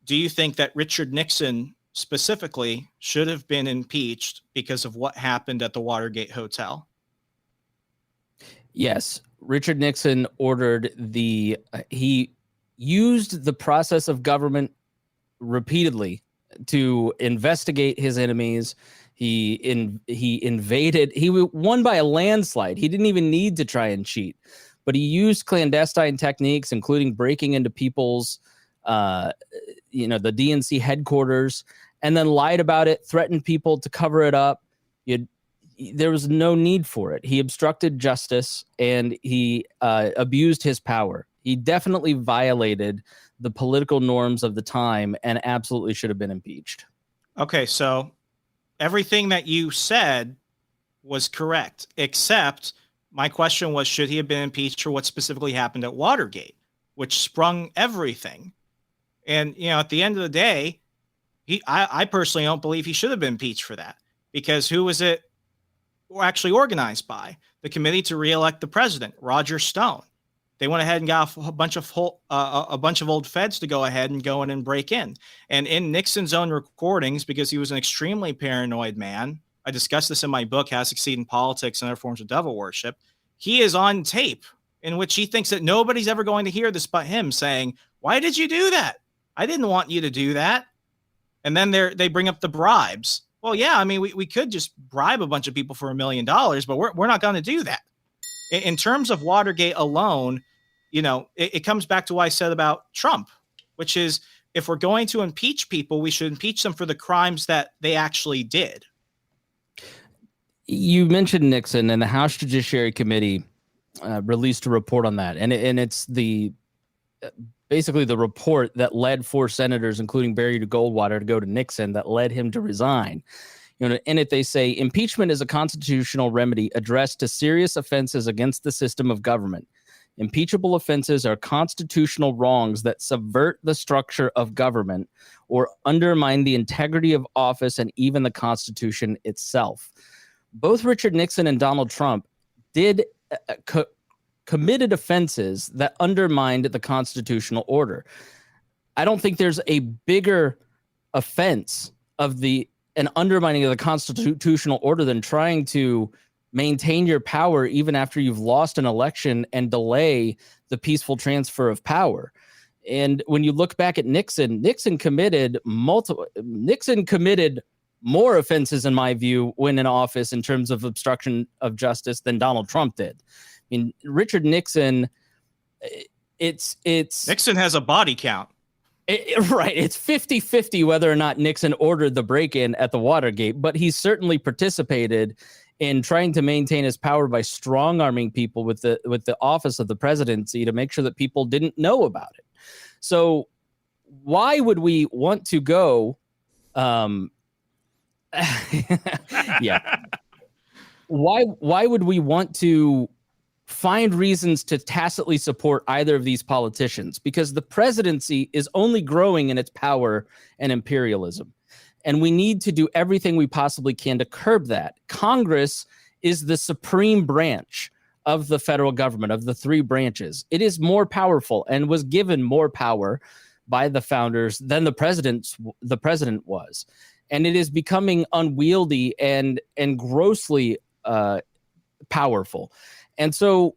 do you think that Richard Nixon specifically should have been impeached because of what happened at the Watergate Hotel? Yes, Richard Nixon ordered he used the process of government repeatedly to investigate his enemies. He invaded. He won by a landslide. He didn't even need to try and cheat, but he used clandestine techniques, including breaking into people's, the DNC headquarters, and then lied about it, threatened people to cover it up. There was no need for it. He obstructed justice, and he abused his power. He definitely violated the political norms of the time and absolutely should have been impeached. Okay, so everything that you said was correct, except my question was, should he have been impeached for what specifically happened at Watergate, which sprung everything? And, at the end of the day, I personally don't believe he should have been impeached for that, because who was it actually organized by? The Committee to Re-elect the President, Roger Stone. They went ahead and got a bunch of old feds to go ahead and go in and break in. And in Nixon's own recordings, because he was an extremely paranoid man, I discussed this in my book, How to Succeed in Politics and Other Forms of Devil Worship, he is on tape in which he thinks that nobody's ever going to hear this but him saying, "Why did you do that? I didn't want you to do that." And then they bring up the bribes. Well, yeah, I mean, we could just bribe a bunch of people for $1 million, but we're not going to do that. In terms of Watergate alone, it comes back to what I said about Trump, which is, if we're going to impeach people, we should impeach them for the crimes that they actually did. You mentioned Nixon, and the House Judiciary Committee released a report on that. And it's basically the report that led 4 senators, including Barry Goldwater, to go to Nixon, that led him to resign. In it, they say impeachment is a constitutional remedy addressed to serious offenses against the system of government. Impeachable offenses are constitutional wrongs that subvert the structure of government or undermine the integrity of office and even the Constitution itself. Both Richard Nixon and Donald Trump committed offenses that undermined the constitutional order. I don't think there's a bigger offense of an undermining of the constitutional order than trying to maintain your power even after you've lost an election and delay the peaceful transfer of power. And when you look back at Nixon committed more offenses, in my view, when in office in terms of obstruction of justice than Donald Trump did. I mean, Richard Nixon, Nixon has a body count. Right. It's 50-50 whether or not Nixon ordered the break-in at the Watergate, but he certainly participated in trying to maintain his power by strong-arming people with the office of the presidency to make sure that people didn't know about it. So why would we want to go yeah. Why would we want to find reasons to tacitly support either of these politicians? Because the presidency is only growing in its power and imperialism. And we need to do everything we possibly can to curb that. Congress is the supreme branch of the federal government, of the 3 branches. It is more powerful and was given more power by the founders than the president was. And it is becoming unwieldy and grossly powerful. And so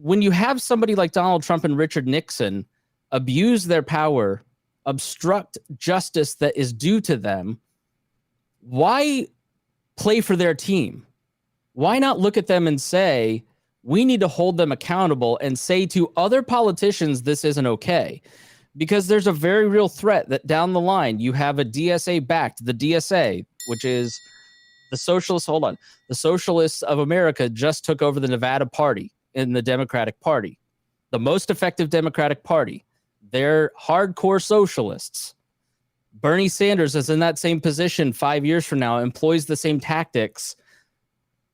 when you have somebody like Donald Trump and Richard Nixon abuse their power, obstruct justice that is due to them, why play for their team? Why not look at them and say, we need to hold them accountable and say to other politicians, this isn't okay? Because there's a very real threat that down the line, you have a DSA-backed, the DSA, which is the Socialists, the Socialists of America just took over the Nevada Party in the Democratic Party, the most effective Democratic Party. They're hardcore socialists. Bernie Sanders is in that same position 5 years from now, employs the same tactics.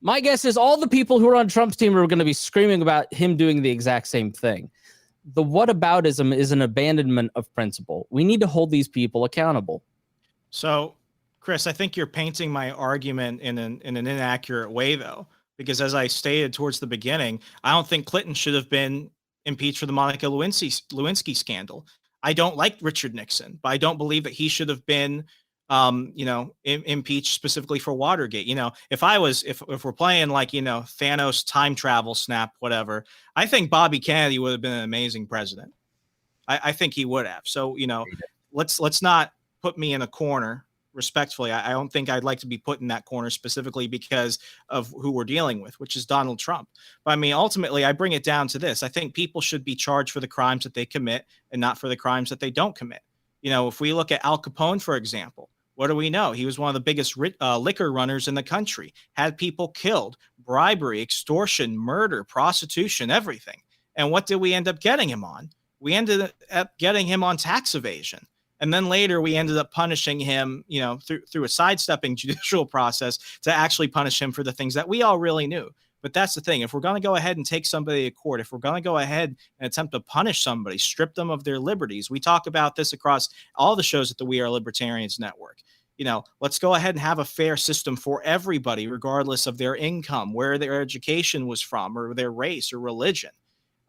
My guess is all the people who are on Trump's team are going to be screaming about him doing the exact same thing. The whataboutism is an abandonment of principle. We need to hold these people accountable. So, Chris, I think you're painting my argument in an inaccurate way, though, because as I stated towards the beginning, I don't think Clinton should have been impeached for the Monica Lewinsky scandal. I don't like Richard Nixon, but I don't believe that he should have been, impeached specifically for Watergate. If we're playing like, Thanos time travel snap, whatever, I think Bobby Kennedy would have been an amazing president. I think he would have. So, let's not put me in a corner. Respectfully, I don't think I'd like to be put in that corner specifically because of who we're dealing with, which is Donald Trump. But I mean, ultimately, I bring it down to this. I think people should be charged for the crimes that they commit and not for the crimes that they don't commit. If we look at Al Capone, for example, what do we know? He was one of the biggest liquor runners in the country, had people killed, bribery, extortion, murder, prostitution, everything. And what did we end up getting him on? We ended up getting him on tax evasion. And then later we ended up punishing him, through a sidestepping judicial process to actually punish him for the things that we all really knew. But that's the thing. If we're going to go ahead and take somebody to court, if we're going to go ahead and attempt to punish somebody, strip them of their liberties, we talk about this across all the shows at the We Are Libertarians Network. Let's go ahead and have a fair system for everybody, regardless of their income, where their education was from, or their race or religion.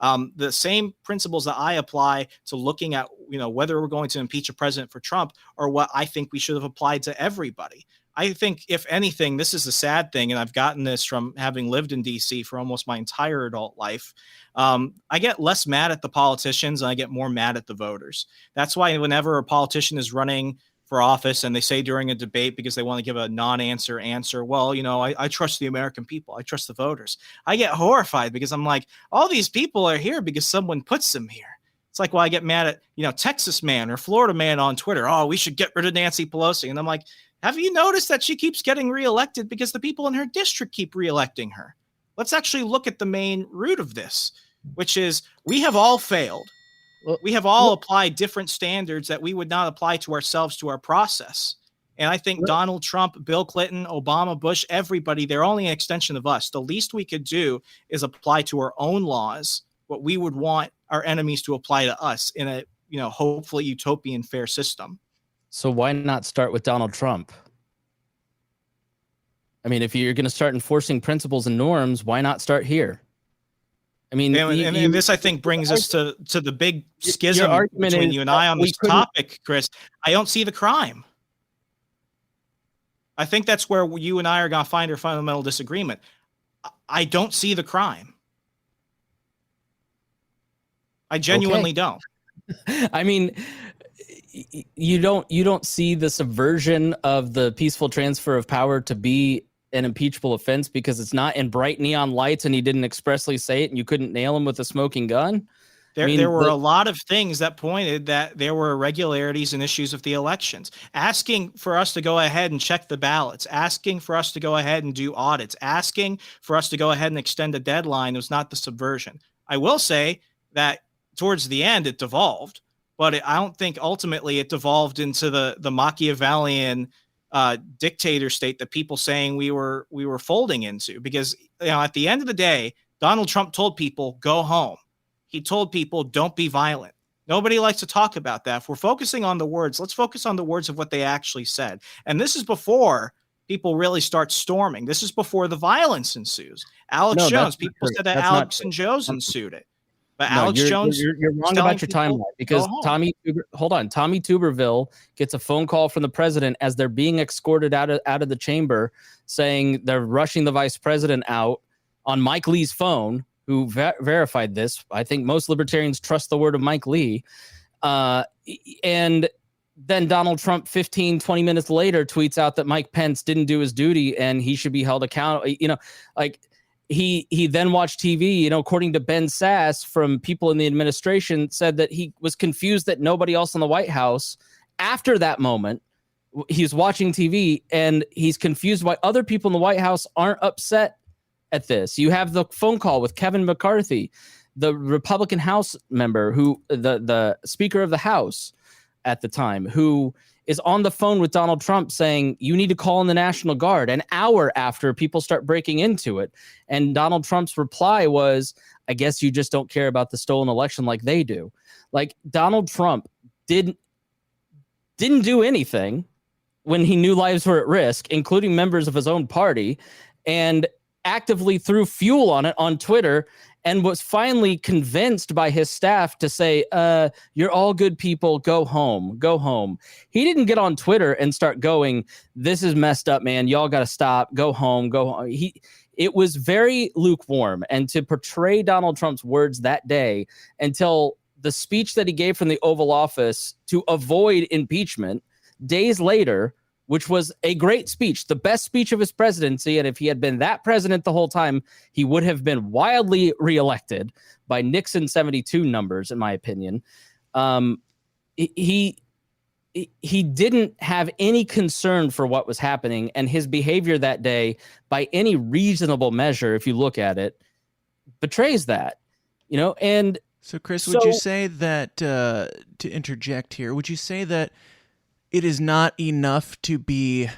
The same principles that I apply to looking at, whether we're going to impeach a president for Trump are what I think we should have applied to everybody. I think, if anything, this is the sad thing, and I've gotten this from having lived in D.C. for almost my entire adult life. I get less mad at the politicians and I get more mad at the voters. That's why whenever a politician is running for office and they say during a debate, because they want to give a non-answer answer, well, I trust the American people. I trust the voters. I get horrified because I'm like, all these people are here because someone puts them here. It's like, well, I get mad at, Texas man or Florida man on Twitter. Oh, we should get rid of Nancy Pelosi. And I'm like, have you noticed that she keeps getting reelected because the people in her district keep reelecting her? Let's actually look at the main root of this, which is we have all failed. We have all applied different standards that we would not apply to ourselves, to our process. And I think Donald Trump, Bill Clinton, Obama, Bush, everybody, they're only an extension of us. The least we could do is apply to our own laws what we would want our enemies to apply to us in a, hopefully utopian fair system. So why not start with Donald Trump? I mean, if you're going to start enforcing principles and norms, why not start here? I mean, and this, I think, brings us to the big schism between you and I on this topic, Chris. I don't see the crime. I think that's where you and I are going to find our fundamental disagreement. I don't see the crime. I genuinely don't. I mean, you don't see the subversion of the peaceful transfer of power to be an impeachable offense because it's not in bright neon lights and he didn't expressly say it and you couldn't nail him with a smoking gun? There were a lot of things that pointed that there were irregularities and issues of the elections. Asking for us to go ahead and check the ballots, asking for us to go ahead and do audits, asking for us to go ahead and extend a deadline was not the subversion. I will say that towards the end it devolved, but I don't think ultimately it devolved into the Machiavellian dictator state that people saying we were folding into, because at the end of the day, Donald Trump told people go home. He told people don't be violent. Nobody likes to talk about that. If we're focusing on the words, let's focus on the words of what they actually said. And this is before people really start storming. This is before the violence ensues. Alex Jones, people said that Alex and Jones ensued it. But Alex Jones, you're wrong about your timeline, because Tommy Tuberville gets a phone call from the president as they're being escorted out of the chamber, saying they're rushing the vice president out on Mike Lee's phone, who verified this. I think most libertarians trust the word of Mike Lee. And then Donald Trump 15, 20 minutes later tweets out that Mike Pence didn't do his duty and he should be held accountable. He then watched TV, according to Ben Sass from people in the administration, said that he was confused that nobody else in the White House after that moment, he's watching TV and he's confused why other people in the White House aren't upset at this. You have the phone call with Kevin McCarthy, the Republican House member, who the Speaker of the House at the time, who is on the phone with Donald Trump saying, you need to call in the National Guard an hour after people start breaking into it. And Donald Trump's reply was, I guess you just don't care about the stolen election like they do. Like, Donald Trump didn't do anything when he knew lives were at risk, including members of his own party, and actively threw fuel on it on Twitter and was finally convinced by his staff to say, you're all good people, go home. He didn't get on Twitter and start going, this is messed up, man. Y'all got to stop, go home. It was very lukewarm. And to portray Donald Trump's words that day until the speech that he gave from the Oval Office to avoid impeachment days later, which was a great speech, the best speech of his presidency. And if he had been that president the whole time, he would have been wildly reelected by Nixon 72 numbers, in my opinion. He didn't have any concern for what was happening, and his behavior that day, by any reasonable measure, if you look at it, betrays that. And so, Chris, would you say that, to interject here, would you say that it is not enough to be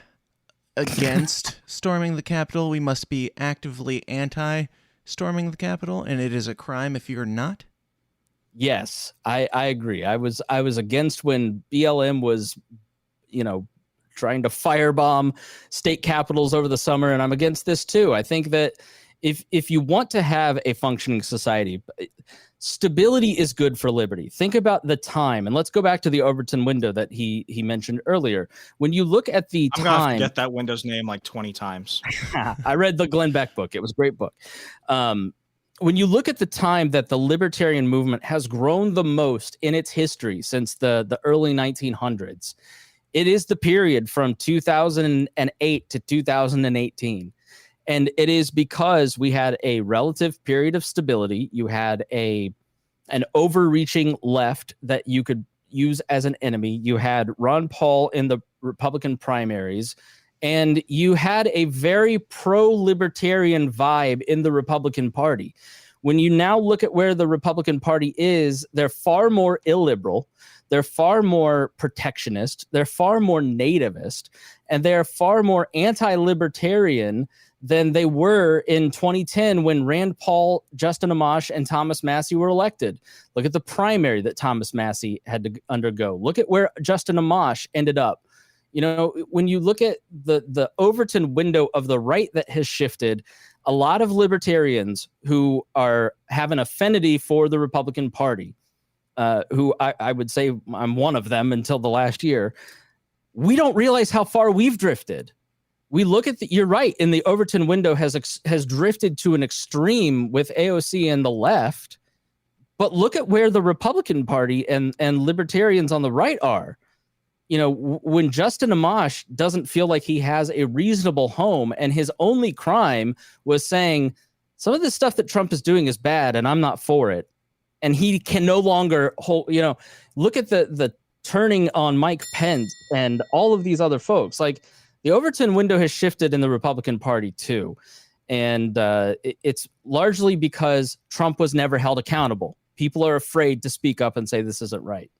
against storming the Capitol? We must be actively anti-storming the Capitol, and it is a crime if you're not? Yes, I agree. I was against when BLM was, trying to firebomb state capitals over the summer, and I'm against this too. I think that if you want to have a functioning society, stability is good for liberty. Think about the time, and let's go back to the Overton window that he mentioned earlier. When you look at the I'm time, gonna forget that window's name like 20 times. I read the Glenn Beck book. It was a great book. When you look at the time that the libertarian movement has grown the most in its history since the early 1900s, it is the period from 2008 to 2018. And it is because we had a relative period of stability. You had an overreaching left that you could use as an enemy. You had Ron Paul in the Republican primaries, and you had a very pro-libertarian vibe in the Republican Party. When you now look at where the Republican Party is, they're far more illiberal, they're far more protectionist, they're far more nativist, and they're far more anti-libertarian than they were in 2010 when Rand Paul, Justin Amash, and Thomas Massie were elected. Look at the primary that Thomas Massie had to undergo. Look at where Justin Amash ended up. When you look at the Overton window of the right that has shifted, a lot of libertarians who have an affinity for the Republican Party, who I would say I'm one of them until the last year, we don't realize how far we've drifted. We look at you're right, in the Overton window has drifted to an extreme with AOC and the left, but look at where the Republican Party and libertarians on the right are. When Justin Amash doesn't feel like he has a reasonable home, and his only crime was saying some of the stuff that Trump is doing is bad and I'm not for it, and he can no longer look at the turning on Mike Pence and all of these other folks. Like, the Overton window has shifted in the Republican Party too, and it's largely because Trump was never held accountable. People are afraid to speak up and say this isn't right.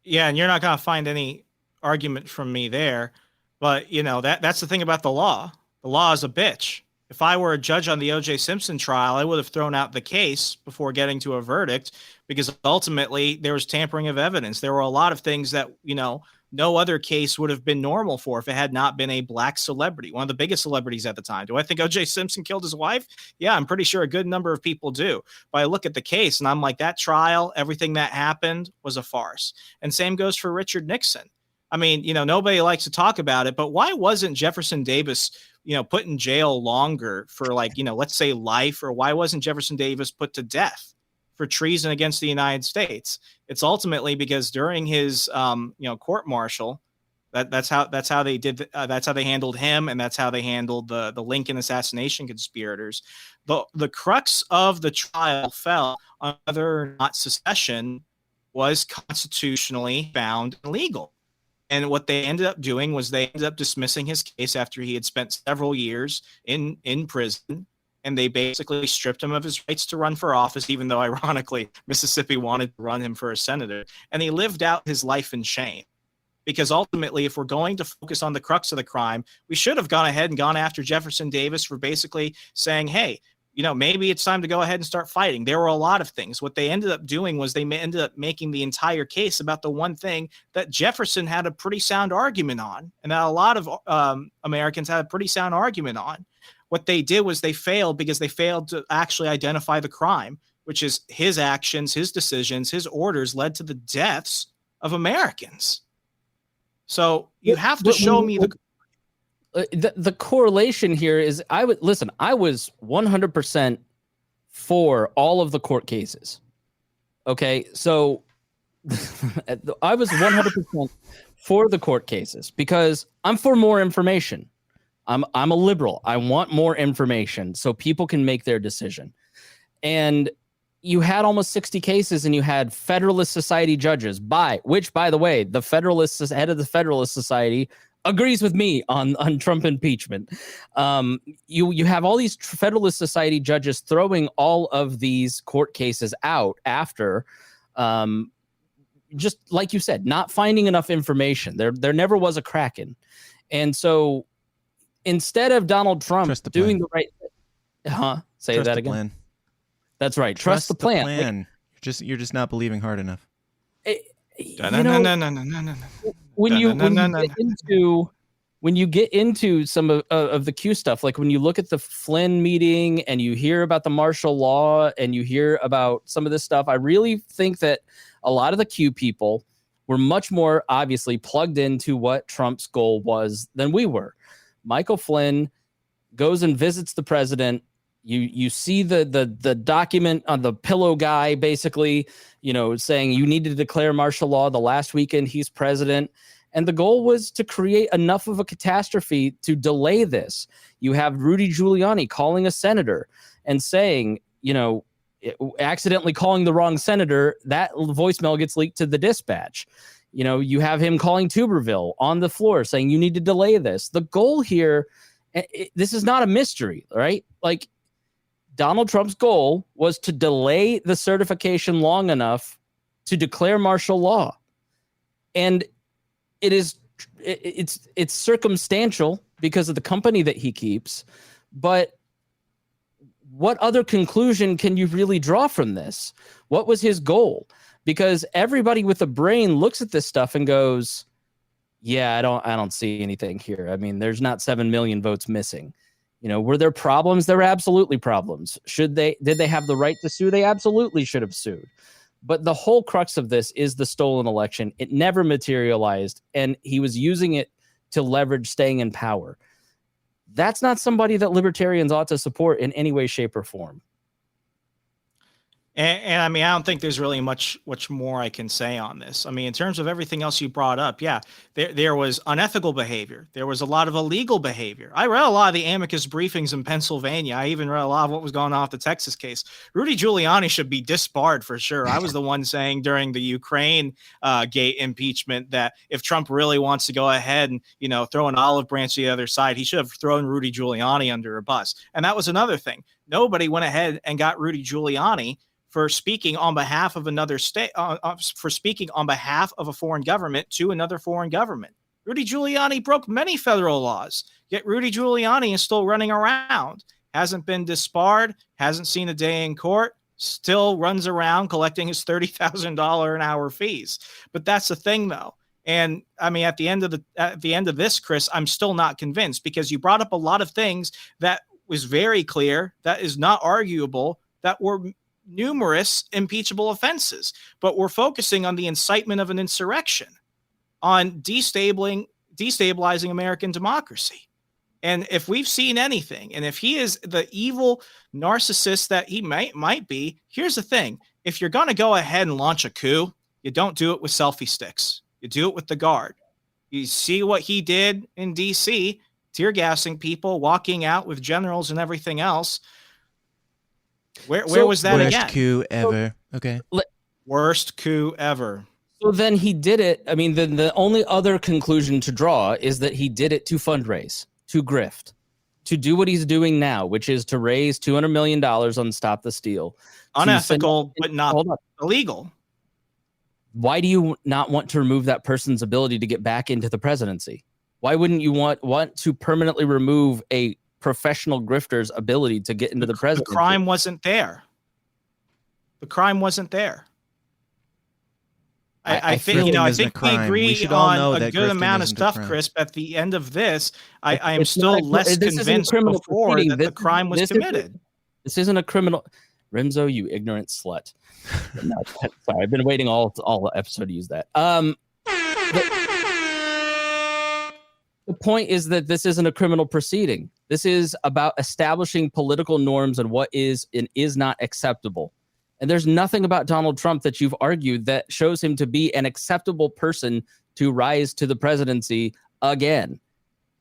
Yeah, and you're not going to find any argument from me there. But, that's the thing about the law. The law is a bitch. If I were a judge on the O.J. Simpson trial, I would have thrown out the case before getting to a verdict, because ultimately there was tampering of evidence. There were a lot of things that, no other case would have been normal for if it had not been a black celebrity, one of the biggest celebrities at the time. Do I think O.J. Simpson killed his wife? Yeah, I'm pretty sure a good number of people do. But I look at the case and I'm like, that trial, everything that happened was a farce. And same goes for Richard Nixon. I mean, nobody likes to talk about it, but why wasn't Jefferson Davis, put in jail longer for let's say life, or why wasn't Jefferson Davis put to death for treason against the United States? It's ultimately because during his court martial, that's how they did. That's how they handled him, and that's how they handled the Lincoln assassination conspirators. The crux of the trial fell on whether or not secession was constitutionally bound and legal. And what they ended up doing was they ended up dismissing his case after he had spent several years in prison. And they basically stripped him of his rights to run for office, even though, ironically, Mississippi wanted to run him for a senator. And he lived out his life in shame. Because ultimately, if we're going to focus on the crux of the crime, we should have gone ahead and gone after Jefferson Davis for basically saying, hey, maybe it's time to go ahead and start fighting. There were a lot of things. What they ended up doing was they ended up making the entire case about the one thing that Jefferson had a pretty sound argument on, and that a lot of Americans had a pretty sound argument on, What they did was they failed because they failed to actually identify the crime, which is his actions, his decisions, his orders led to the deaths of Americans. So you have to show me the correlation here is I was 100% for all of the court cases. Okay, so I was 100% for the court cases because I'm for more information. I'm a liberal. I want more information so people can make their decision. And you had almost 60 cases, and you had Federalist Society judges, which, by the way, the head of the Federalist Society agrees with me on Trump impeachment. You have all these Federalist Society judges throwing all of these court cases out after, just like you said, not finding enough information. There never was a Kraken. And so instead of Donald Trump doing the right thing, say that again. Plan. That's right. Trust the plan. Like, you're just not believing hard enough. When you get into some of the Q stuff, like when you look at the Flynn meeting and you hear about the martial law and you hear about some of this stuff, I really think that a lot of the Q people were much more obviously plugged into what Trump's goal was than we were. Michael Flynn goes and visits the president. You see the document on the pillow guy, basically, saying you need to declare martial law the last weekend he's president. And the goal was to create enough of a catastrophe to delay this. You have Rudy Giuliani calling a senator and saying, accidentally calling the wrong senator, that voicemail gets leaked to the dispatch. You have him calling Tuberville on the floor saying you need to delay this. The goal here, this is not a mystery, right? Like, Donald Trump's goal was to delay the certification long enough to declare martial law. And it's circumstantial because of the company that he keeps, but what other conclusion can you really draw from this? What was his goal? Because everybody with a brain looks at this stuff and goes, yeah, I don't see anything here. I mean, there's not 7 million votes missing. Were there problems? There were absolutely problems. Did they have the right to sue? They absolutely should have sued. But the whole crux of this is the stolen election. It never materialized, and he was using it to leverage staying in power. That's not somebody that libertarians ought to support in any way, shape, or form. And I mean, I don't think there's really much more I can say on this. I mean, in terms of everything else you brought up, yeah, there was unethical behavior. There was a lot of illegal behavior. I read a lot of the amicus briefings in Pennsylvania. I even read a lot of what was going on with the Texas case. Rudy Giuliani should be disbarred for sure. I was the one saying during the Ukraine gate impeachment that if Trump really wants to go ahead and, throw an olive branch to the other side, he should have thrown Rudy Giuliani under a bus. And that was another thing. Nobody went ahead and got Rudy Giuliani for speaking on behalf of another state, for speaking on behalf of a foreign government to another foreign government. Rudy Giuliani broke many federal laws, yet Rudy Giuliani is still running around, hasn't been disbarred, hasn't seen a day in court, still runs around collecting his $30,000 an hour fees. But that's the thing, though. And I mean, at the end of this, Chris, I'm still not convinced because you brought up a lot of things that was very clear, that is not arguable, that were numerous impeachable offenses, but we're focusing on the incitement of an insurrection, on destabilizing American democracy. And if we've seen anything, and if he is the evil narcissist that he might be, here's the thing. If you're going to go ahead and launch a coup, you don't do it with selfie sticks. You do it with the guard. You see what he did in D.C., tear gassing people, walking out with generals and everything else. Where was that again? Worst coup ever. Okay. Worst coup ever. So then he did it. I mean, the only other conclusion to draw is that he did it to fundraise, to grift, to do what he's doing now, which is to raise $200 million on Stop the Steal. Unethical, but not illegal. Why do you not want to remove that person's ability to get back into the presidency? Why wouldn't you want to permanently remove a professional grifter's ability to get into the presidency? The crime wasn't there. The crime wasn't there. I think Thrilling I isn't a think we crime. agree We should all on know a that good grifting amount of isn't a stuff, crime. Chris. But at the end of this, I am It's not still a- less this isn't a convinced criminal before proceeding. that the crime was committed. This isn't a criminal. Remso, you ignorant slut. No, sorry, I've been waiting all episode to use that. The point is that this isn't a criminal proceeding. This is about establishing political norms and what is and is not acceptable. And there's nothing about Donald Trump that you've argued that shows him to be an acceptable person to rise to the presidency again.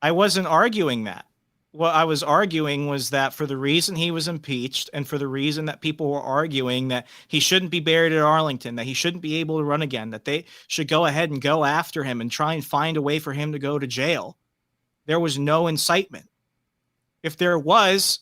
I wasn't arguing that. What I was arguing was that for the reason he was impeached and for the reason that people were arguing that he shouldn't be buried at Arlington, that he shouldn't be able to run again, that they should go ahead and go after him and try and find a way for him to go to jail, there was no incitement. If there was,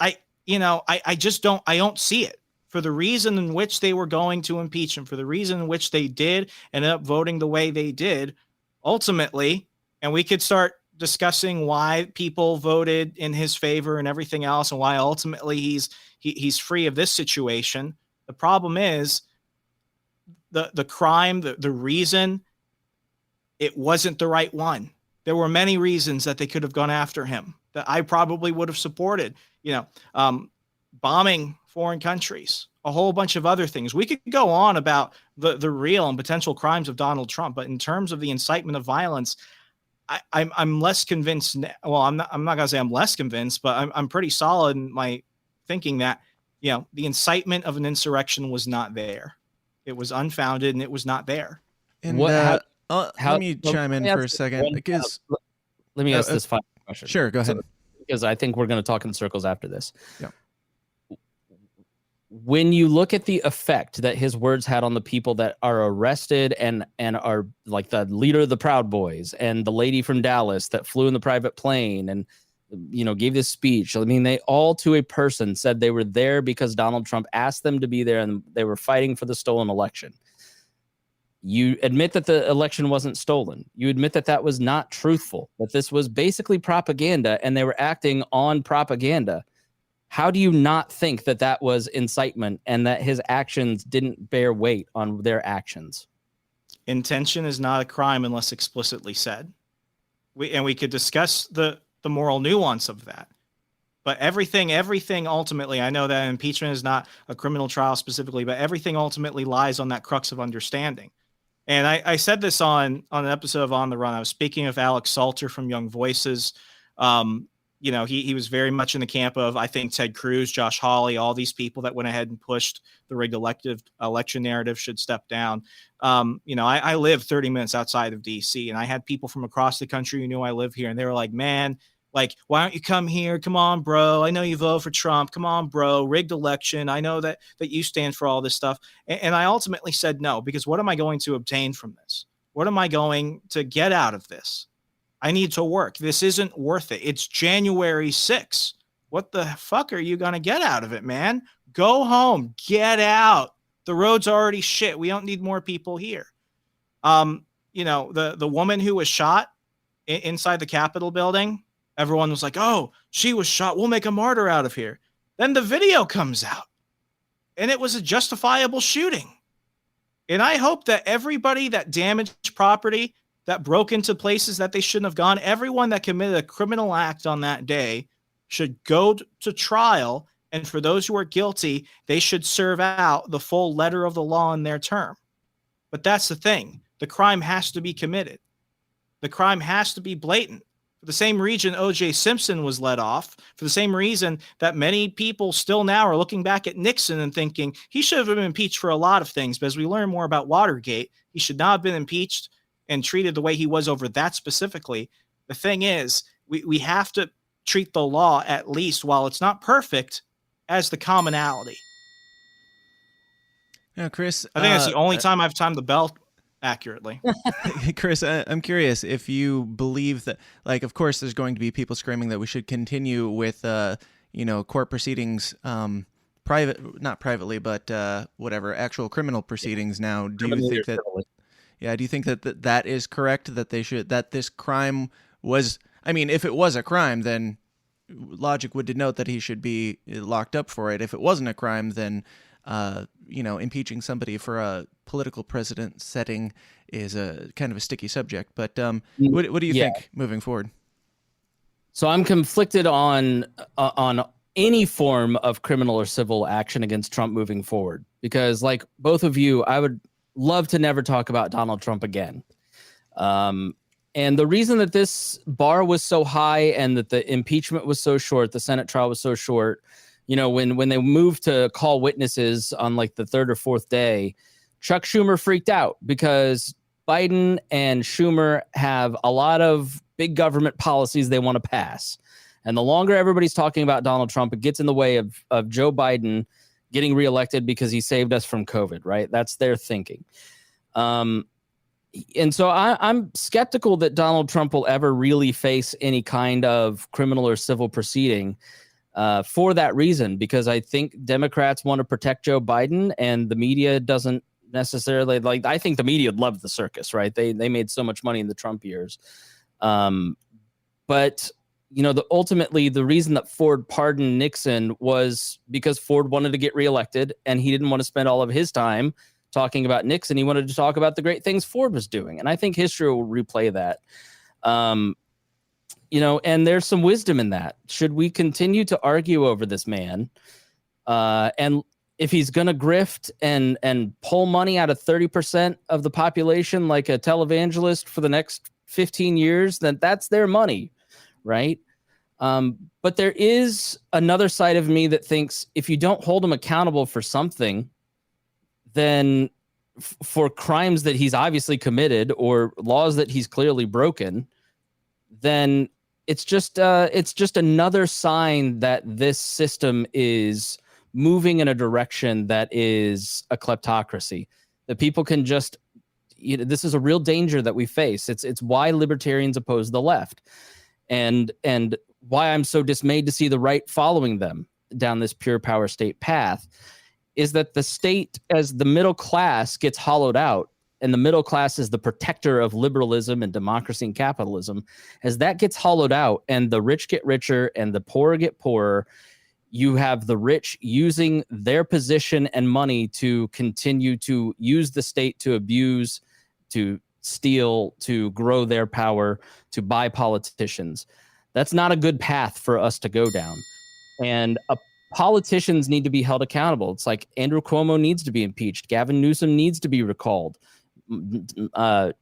I don't see it. For the reason in which they were going to impeach him, for the reason in which they did end up voting the way they did, ultimately, and we could start discussing why people voted in his favor and everything else, and why ultimately he's free of this situation. The problem is the crime, the reason it wasn't the right one. There were many reasons that they could have gone after him that I probably would have supported. Bombing foreign countries, a whole bunch of other things. We could go on about the real and potential crimes of Donald Trump, but in terms of the incitement of violence, I'm less convinced. Well, I'm not going to say I'm less convinced, but I'm pretty solid in my thinking that, the incitement of an insurrection was not there. It was unfounded and it was not there. And What- let me chime in for a second because let me ask this final question. Sure, go ahead. Because I think we're going to talk in circles after this. Yeah. When you look at the effect that his words had on the people that are arrested and are like the leader of the Proud Boys and the lady from Dallas that flew in the private plane and, gave this speech. I mean, they all to a person said they were there because Donald Trump asked them to be there and they were fighting for the stolen election. You admit that the election wasn't stolen. You admit that that was not truthful, that this was basically propaganda and they were acting on propaganda. How do you not think that that was incitement and that his actions didn't bear weight on their actions? Intention is not a crime unless explicitly said. We could discuss the moral nuance of that. But everything ultimately, I know that impeachment is not a criminal trial specifically, but everything ultimately lies on that crux of understanding. And I said this on an episode of On the Run. I was speaking of Alex Salter from Young Voices. He was very much in the camp of, I think, Ted Cruz, Josh Hawley, all these people that went ahead and pushed the rigged election narrative should step down. I live 30 minutes outside of DC, and I had people from across the country who knew I live here, and they were like, man, like, why don't you come here? Come on, bro. I know you vote for Trump. Come on, bro. Rigged election. I know that you stand for all this stuff. And I ultimately said no, because what am I going to obtain from this? What am I going to get out of this? I need to work. This isn't worth it. It's January 6th. What the fuck are you going to get out of it, man? Go home. Get out. The road's already shit. We don't need more people here. The woman who was shot inside the Capitol building, everyone was like, oh, she was shot. We'll make a martyr out of here. Then the video comes out, and it was a justifiable shooting. And I hope that everybody that damaged property, that broke into places that they shouldn't have gone, everyone that committed a criminal act on that day should go to trial. And for those who are guilty, they should serve out the full letter of the law in their term. But that's the thing. The crime has to be committed. The crime has to be blatant. For the same reason O.J. Simpson was let off, for the same reason that many people still now are looking back at Nixon and thinking he should have been impeached for a lot of things. But as we learn more about Watergate, he should not have been impeached and treated the way he was over that specifically. The thing is, we have to treat the law, at least while it's not perfect, as the commonality. Now, Chris, I think that's the only time I've timed the bell accurately. Chris, I'm curious if you believe that, like, of course, there's going to be people screaming that we should continue with, court proceedings, not privately, but whatever, actual criminal proceedings now. Do you think that? Yeah, do you think that that is correct? That this crime was? I mean, if it was a crime, then logic would denote that he should be locked up for it. If it wasn't a crime, then impeaching somebody for a political president setting is a kind of a sticky subject. But what do you think moving forward? So I'm conflicted on any form of criminal or civil action against Trump moving forward, because like both of you, I would love to never talk about Donald Trump again. And the reason that this bar was so high and that the impeachment was so short, the Senate trial was so short, when they moved to call witnesses on like the third or fourth day, Chuck Schumer freaked out because Biden and Schumer have a lot of big government policies they want to pass. And the longer everybody's talking about Donald Trump, it gets in the way of Joe Biden getting reelected because he saved us from COVID, right? That's their thinking. And so I'm skeptical that Donald Trump will ever really face any kind of criminal or civil proceeding for that reason, because I think Democrats want to protect Joe Biden and the media doesn't necessarily I think the media loved the circus, right? They made so much money in the Trump years. But ultimately the reason that Ford pardoned Nixon was because Ford wanted to get reelected and he didn't want to spend all of his time talking about Nixon. He wanted to talk about the great things Ford was doing. And I think history will replay that. And there's some wisdom in that. Should we continue to argue over this man? And if he's going to grift and pull money out of 30% of the population like a televangelist for the next 15 years, then that's their money, right? But there is another side of me that thinks if you don't hold him accountable for something, then for crimes that he's obviously committed or laws that he's clearly broken, then it's just another sign that this system is moving in a direction that is a kleptocracy, that people can just, this is a real danger that we face. It's why libertarians oppose the left and why I'm so dismayed to see the right following them down this pure power state path. Is that the state, as the middle class gets hollowed out, and the middle class is the protector of liberalism and democracy and capitalism, as that gets hollowed out and the rich get richer and the poor get poorer, you have the rich using their position and money to continue to use the state to abuse, to steal, to grow their power, to buy politicians. That's not a good path for us to go down. And politicians need to be held accountable. It's like Andrew Cuomo needs to be impeached. Gavin Newsom needs to be recalled. So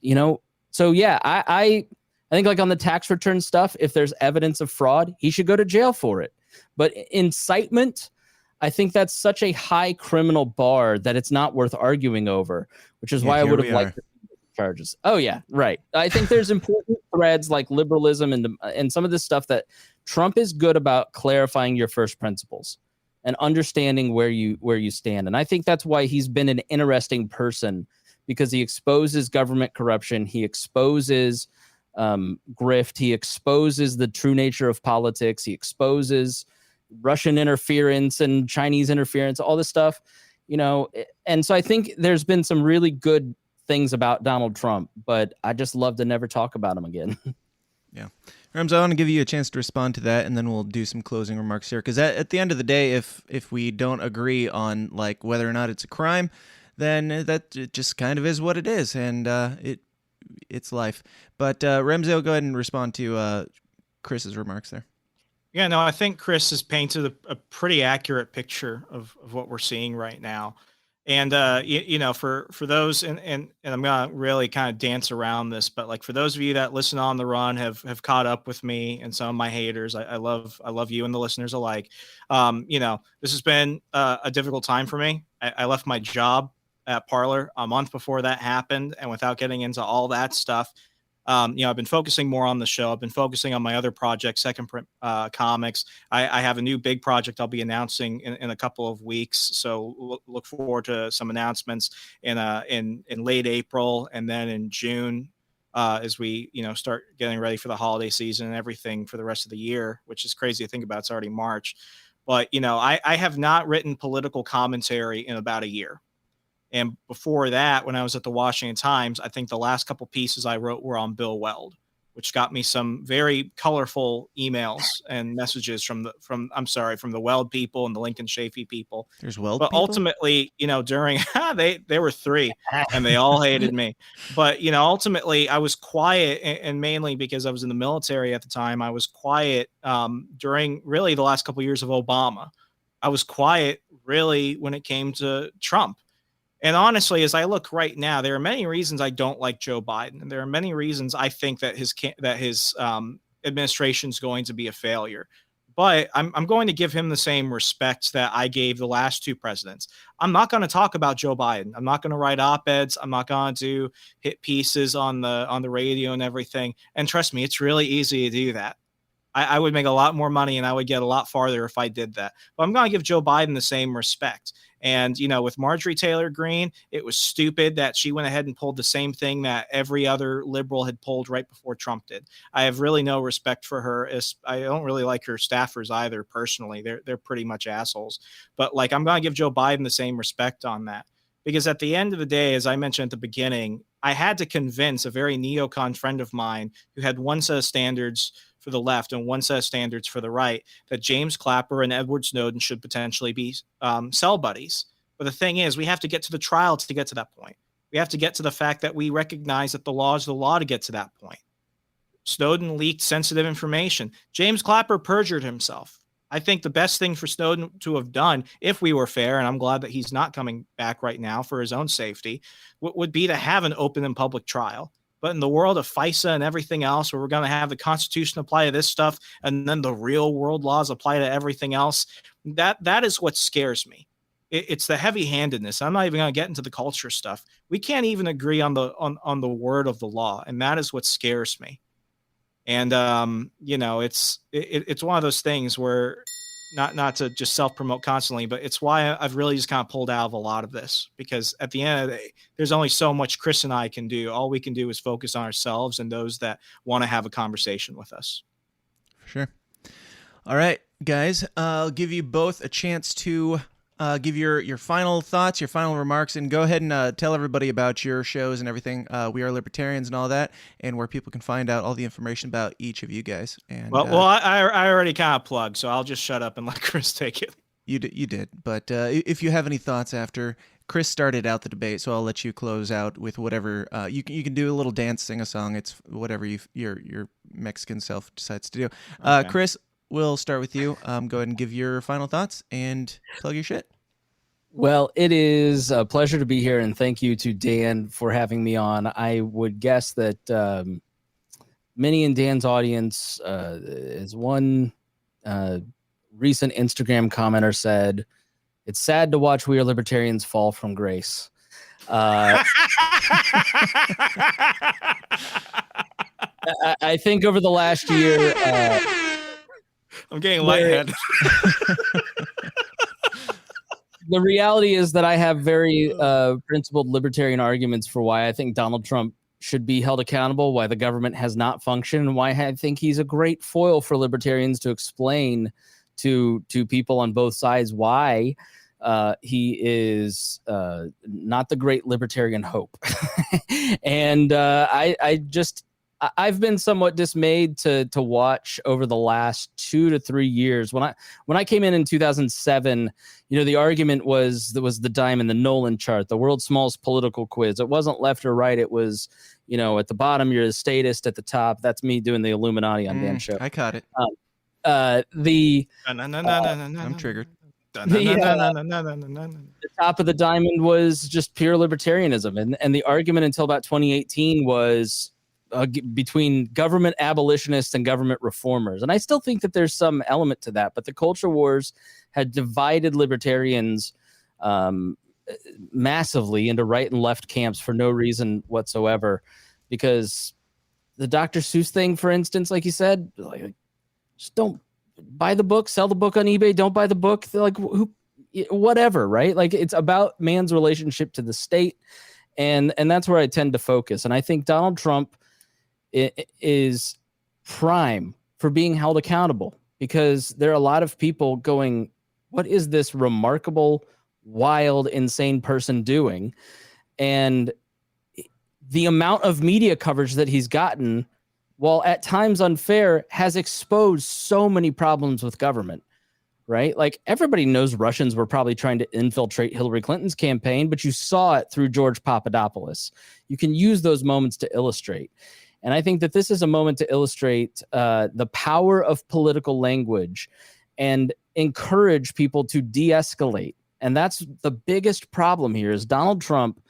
yeah, I think like on the tax return stuff, if there's evidence of fraud, he should go to jail for it. But incitement, I think that's such a high criminal bar that it's not worth arguing over, which is why I would have liked charges. Oh yeah, right. I think there's important threads like liberalism and some of this stuff that Trump is good about clarifying your first principles and understanding where you stand. And I think that's why he's been an interesting person, because he exposes government corruption, he exposes grift, he exposes the true nature of politics, he exposes Russian interference and Chinese interference, all this stuff, and so I think there's been some really good things about Donald Trump, but I just love to never talk about him again. Yeah. Remso, I want to give you a chance to respond to that, and then we'll do some closing remarks here. Because at the end of the day, if we don't agree on like whether or not it's a crime, then that it just kind of is what it is, and it's life. But Remso, go ahead and respond to Chris's remarks there. Yeah, no, I think Chris has painted a pretty accurate picture of what we're seeing right now. And, for those, and I'm going to really kind of dance around this, but like for those of you that listen on the run, have caught up with me and some of my haters, I love you and the listeners alike. This has been a difficult time for me. I left my job at Parler a month before that happened. And without getting into all that stuff, I've been focusing more on the show. I've been focusing on my other project, Second Print Comics. I have a new big project I'll be announcing in a couple of weeks. So look forward to some announcements in late April and then in June as we start getting ready for the holiday season and everything for the rest of the year, which is crazy to think about. It's already March. But I have not written political commentary in about a year. And before that, when I was at the Washington Times, I think the last couple pieces I wrote were on Bill Weld, which got me some very colorful emails and messages from the Weld people and the Lincoln Chafee people. There's Weld But people? ultimately, during they were 3 and they all hated me. But, ultimately I was quiet, and mainly because I was in the military at the time. I was quiet during really the last couple of years of Obama. I was quiet really when it came to Trump. And honestly, as I look right now, there are many reasons I don't like Joe Biden, and there are many reasons I think that his administration is going to be a failure. But I'm going to give him the same respect that I gave the last 2 presidents. I'm not going to talk about Joe Biden. I'm not going to write op-eds. I'm not going to hit pieces on the radio and everything. And trust me, it's really easy to do that. I would make a lot more money and I would get a lot farther if I did that. But I'm going to give Joe Biden the same respect. And, with Marjorie Taylor Greene, it was stupid that she went ahead and pulled the same thing that every other liberal had pulled right before Trump did. I have really no respect for her. I don't really like her staffers either, personally. They're pretty much assholes. But, I'm going to give Joe Biden the same respect on that. Because at the end of the day, as I mentioned at the beginning, I had to convince a very neocon friend of mine who had one set of standards for the left and one set of standards for the right that James Clapper and Edward Snowden should potentially be cell buddies. But the thing is, we have to get to the trial to get to that point. We have to get to the fact that we recognize that the law is the law to get to that point. Snowden leaked sensitive information. James Clapper perjured himself. I think the best thing for Snowden to have done, if we were fair, and I'm glad that he's not coming back right now for his own safety, would be to have an open and public trial. But in the world of FISA and everything else, where we're going to have the Constitution apply to this stuff and then the real world laws apply to everything else, that is what scares me. It's the heavy-handedness. I'm not even going to get into the culture stuff. We can't even agree on the word of the law, and that is what scares me. And it's one of those things where not to just self-promote constantly, but it's why I've really just kind of pulled out of a lot of this, because at the end of the day, there's only so much Chris and I can do. All we can do is focus on ourselves and those that want to have a conversation with us. For sure. All right, guys, I'll give you both a chance to give your final thoughts, your final remarks, and go ahead and tell everybody about your shows and everything. We Are Libertarians and all that, and where people can find out all the information about each of you guys. And I already kind of plugged, so I'll just shut up and let Chris take it. You did. But if you have any thoughts after, Chris started out the debate, so I'll let you close out with whatever. You can do a little dance, sing a song. It's whatever your Mexican self decides to do. Okay. Chris, we'll start with you. Go ahead and give your final thoughts and plug your shit. Well, it is a pleasure to be here, and thank you to Dan for having me on. I would guess that many in Dan's audience, as one recent Instagram commenter said, it's sad to watch We Are Libertarians fall from grace. I think over the last year... I'm getting lightheaded. The reality is that I have very principled libertarian arguments for why I think Donald Trump should be held accountable, why the government has not functioned, and why I think he's a great foil for libertarians to explain to people on both sides why he is not the great libertarian hope. And I've been somewhat dismayed to watch over the last 2 to 3 years. When I came in 2007, the argument was the diamond, the Nolan chart, the world's smallest political quiz. It wasn't left or right. It was, at the bottom, you're the statist. At the top, that's me doing the Illuminati on Dan's show. I caught it. I'm triggered. The top of the diamond was just pure libertarianism. And the argument until about 2018 was between government abolitionists and government reformers. And I still think that there's some element to that, but the culture wars had divided libertarians massively into right and left camps for no reason whatsoever. Because the Dr. Seuss thing, for instance, like you said, just don't buy the book, sell the book on eBay, don't buy the book. They're like, whatever, right? Like, it's about man's relationship to the state. And that's where I tend to focus. And I think Donald Trump is prime for being held accountable, because there are a lot of people going, what is this remarkable, wild, insane person doing? And the amount of media coverage that he's gotten while at times unfair, has exposed so many problems with government, right? Like everybody knows Russians were probably trying to infiltrate Hillary Clinton's campaign, but you saw it through George Papadopoulos. You can use those moments to illustrate. And I think that this is a moment to illustrate the power of political language and encourage people to de-escalate. And that's the biggest problem here is Donald Trump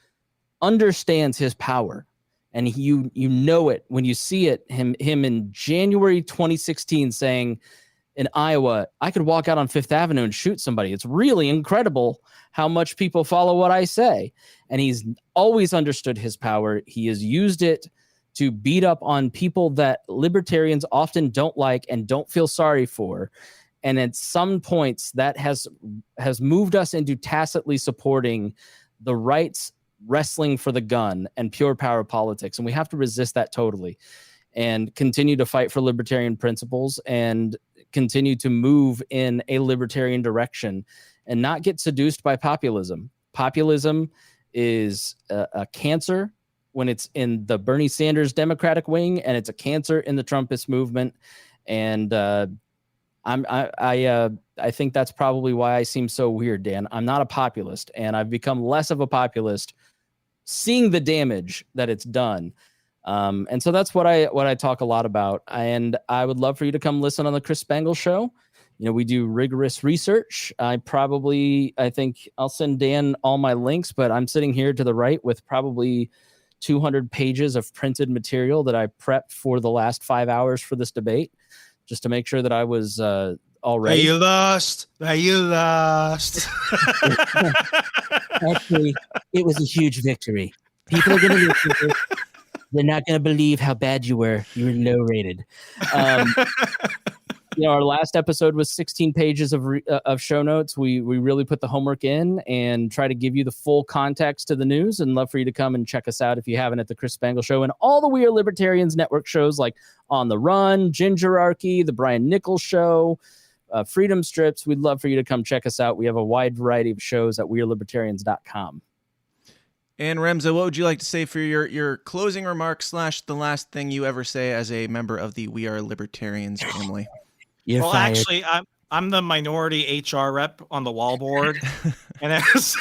understands his power. And you know it when you see it, him in January 2016 saying in Iowa, I could walk out on Fifth Avenue and shoot somebody. It's really incredible how much people follow what I say. And he's always understood his power. He has used it to beat up on people that libertarians often don't like and don't feel sorry for. And at some points that has moved us into tacitly supporting the rights wrestling for the gun and pure power politics. And we have to resist that totally and continue to fight for libertarian principles and continue to move in a libertarian direction and not get seduced by populism. Populism is a cancer when it's in the Bernie Sanders Democratic wing, and it's a cancer in the Trumpist movement. And I think that's probably why I seem so weird, Dan. I'm not a populist, and I've become less of a populist seeing the damage that it's done. And so that's what I talk a lot about. And I would love for you to come listen on the Chris Spangle show. You know, we do rigorous research. I think I'll send Dan all my links, but I'm sitting here to the right with probably 200 pages of printed material that I prepped for the last 5 hours for this debate, just to make sure that I was all ready. You lost. You lost. Actually, it was a huge victory. People are going to listen to this. They're not going to believe how bad you were. You were low rated. Our last episode was 16 pages of show notes. We really put the homework in and try to give you the full context to the news, and love for you to come and check us out if you haven't at the Chris Spangle Show and all the We Are Libertarians network shows like On the Run, Gingerarchy, the Brian Nichols Show, Freedom Strips. We'd love for you to come check us out. We have a wide variety of shows at wearelibertarians.com. And Remso, what would you like to say for your closing remarks / the last thing you ever say as a member of the We Are Libertarians family? You're well, fired. actually, I'm the minority HR rep on the wall board, and as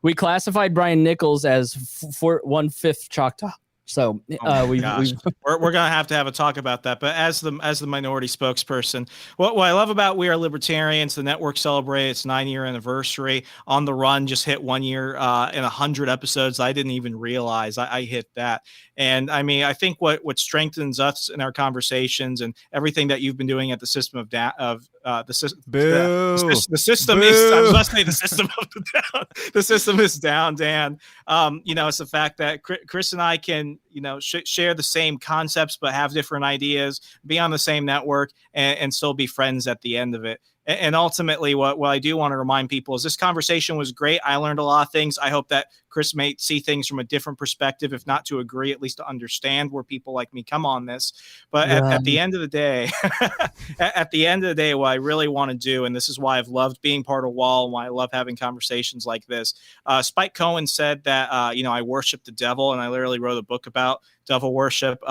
we classified Brian Nichols as 1/5 Choctaw. So we're gonna have to have a talk about that. But as the minority spokesperson, what I love about We Are Libertarians, the network celebrated its 9-year anniversary. On the Run just hit 1 year in 100 episodes. I didn't even realize I hit that. And I mean, I think what strengthens us in our conversations and everything that you've been doing at the system of the system Boo. is. I was about to say the system of the down. The system is down, Dan. It's the fact that Chris and I can share the same concepts but have different ideas, be on the same network, and still be friends at the end of it. And ultimately, what I do want to remind people is this conversation was great. I learned a lot of things. I hope that Chris may see things from a different perspective, if not to agree, at least to understand where people like me come on this. But at the end of the day, what I really want to do, and this is why I've loved being part of WAL and why I love having conversations like this. Spike Cohen said that, I worship the devil, and I literally wrote a book about devil worship.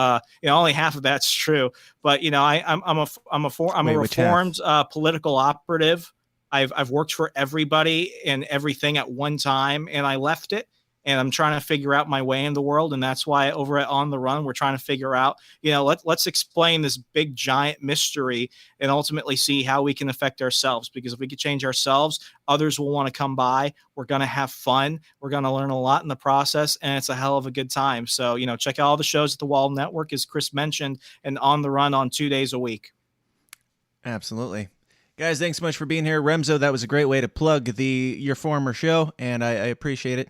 Only half of that's true, but I'm a reformed political operative. I've worked for everybody and everything at one time, and I left it, and I'm trying to figure out my way in the world. And that's why over at On the Run, we're trying to figure out, let's explain this big giant mystery and ultimately see how we can affect ourselves. Because if we could change ourselves, others will want to come by. We're going to have fun. We're going to learn a lot in the process, and it's a hell of a good time. So, check out all the shows at the Wall Network, as Chris mentioned, and On the Run on 2 days a week. Absolutely. Guys, thanks so much for being here. Remso, that was a great way to plug your former show, and I appreciate it.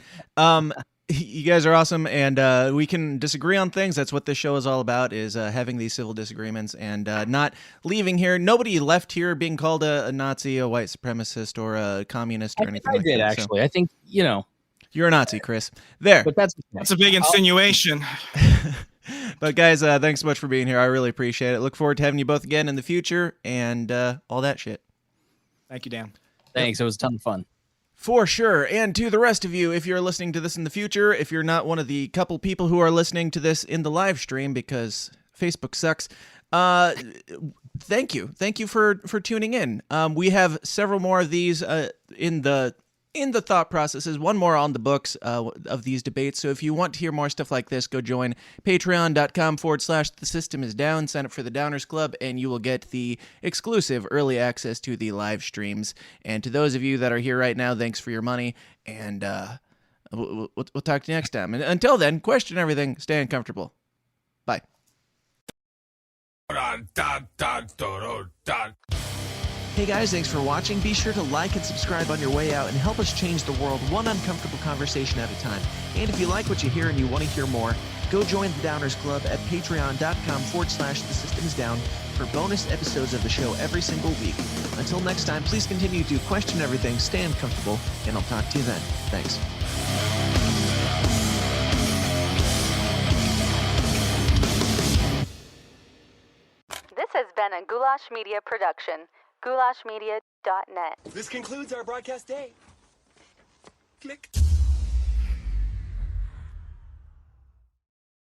You guys are awesome, and we can disagree on things. That's what this show is all about, is having these civil disagreements and not leaving here. Nobody left here being called a Nazi, a white supremacist, or a communist or anything like that. I did, actually. So. I think, You're a Nazi, Chris. There. But that's a big insinuation. But guys, thanks so much for being here. I really appreciate it. Look forward to having you both again in the future and all that shit. Thank you, Dan. Thanks. It was a ton of fun. For sure. And to the rest of you, if you're listening to this in the future, if you're not one of the couple people who are listening to this in the live stream because Facebook sucks, thank you. Thank you for tuning in. We have several more of these in the thought processes, one more on the books of these debates. So if you want to hear more stuff like this, go join patreon.com/The System Is Down, sign up for the Downers Club, and you will get the exclusive early access to the live streams. And to those of you that are here right now, thanks for your money, and we'll talk to you next time. And until then, question everything, stay uncomfortable. Bye. Hey guys, thanks for watching. Be sure to like and subscribe on your way out and help us change the world one uncomfortable conversation at a time. And if you like what you hear and you want to hear more, go join the Downers Club at patreon.com/The System Is Down for bonus episodes of the show every single week. Until next time, please continue to question everything, stay uncomfortable, and I'll talk to you then. Thanks. This has been a Goulash Media production. goulashmedia.net. This concludes our broadcast day. Click.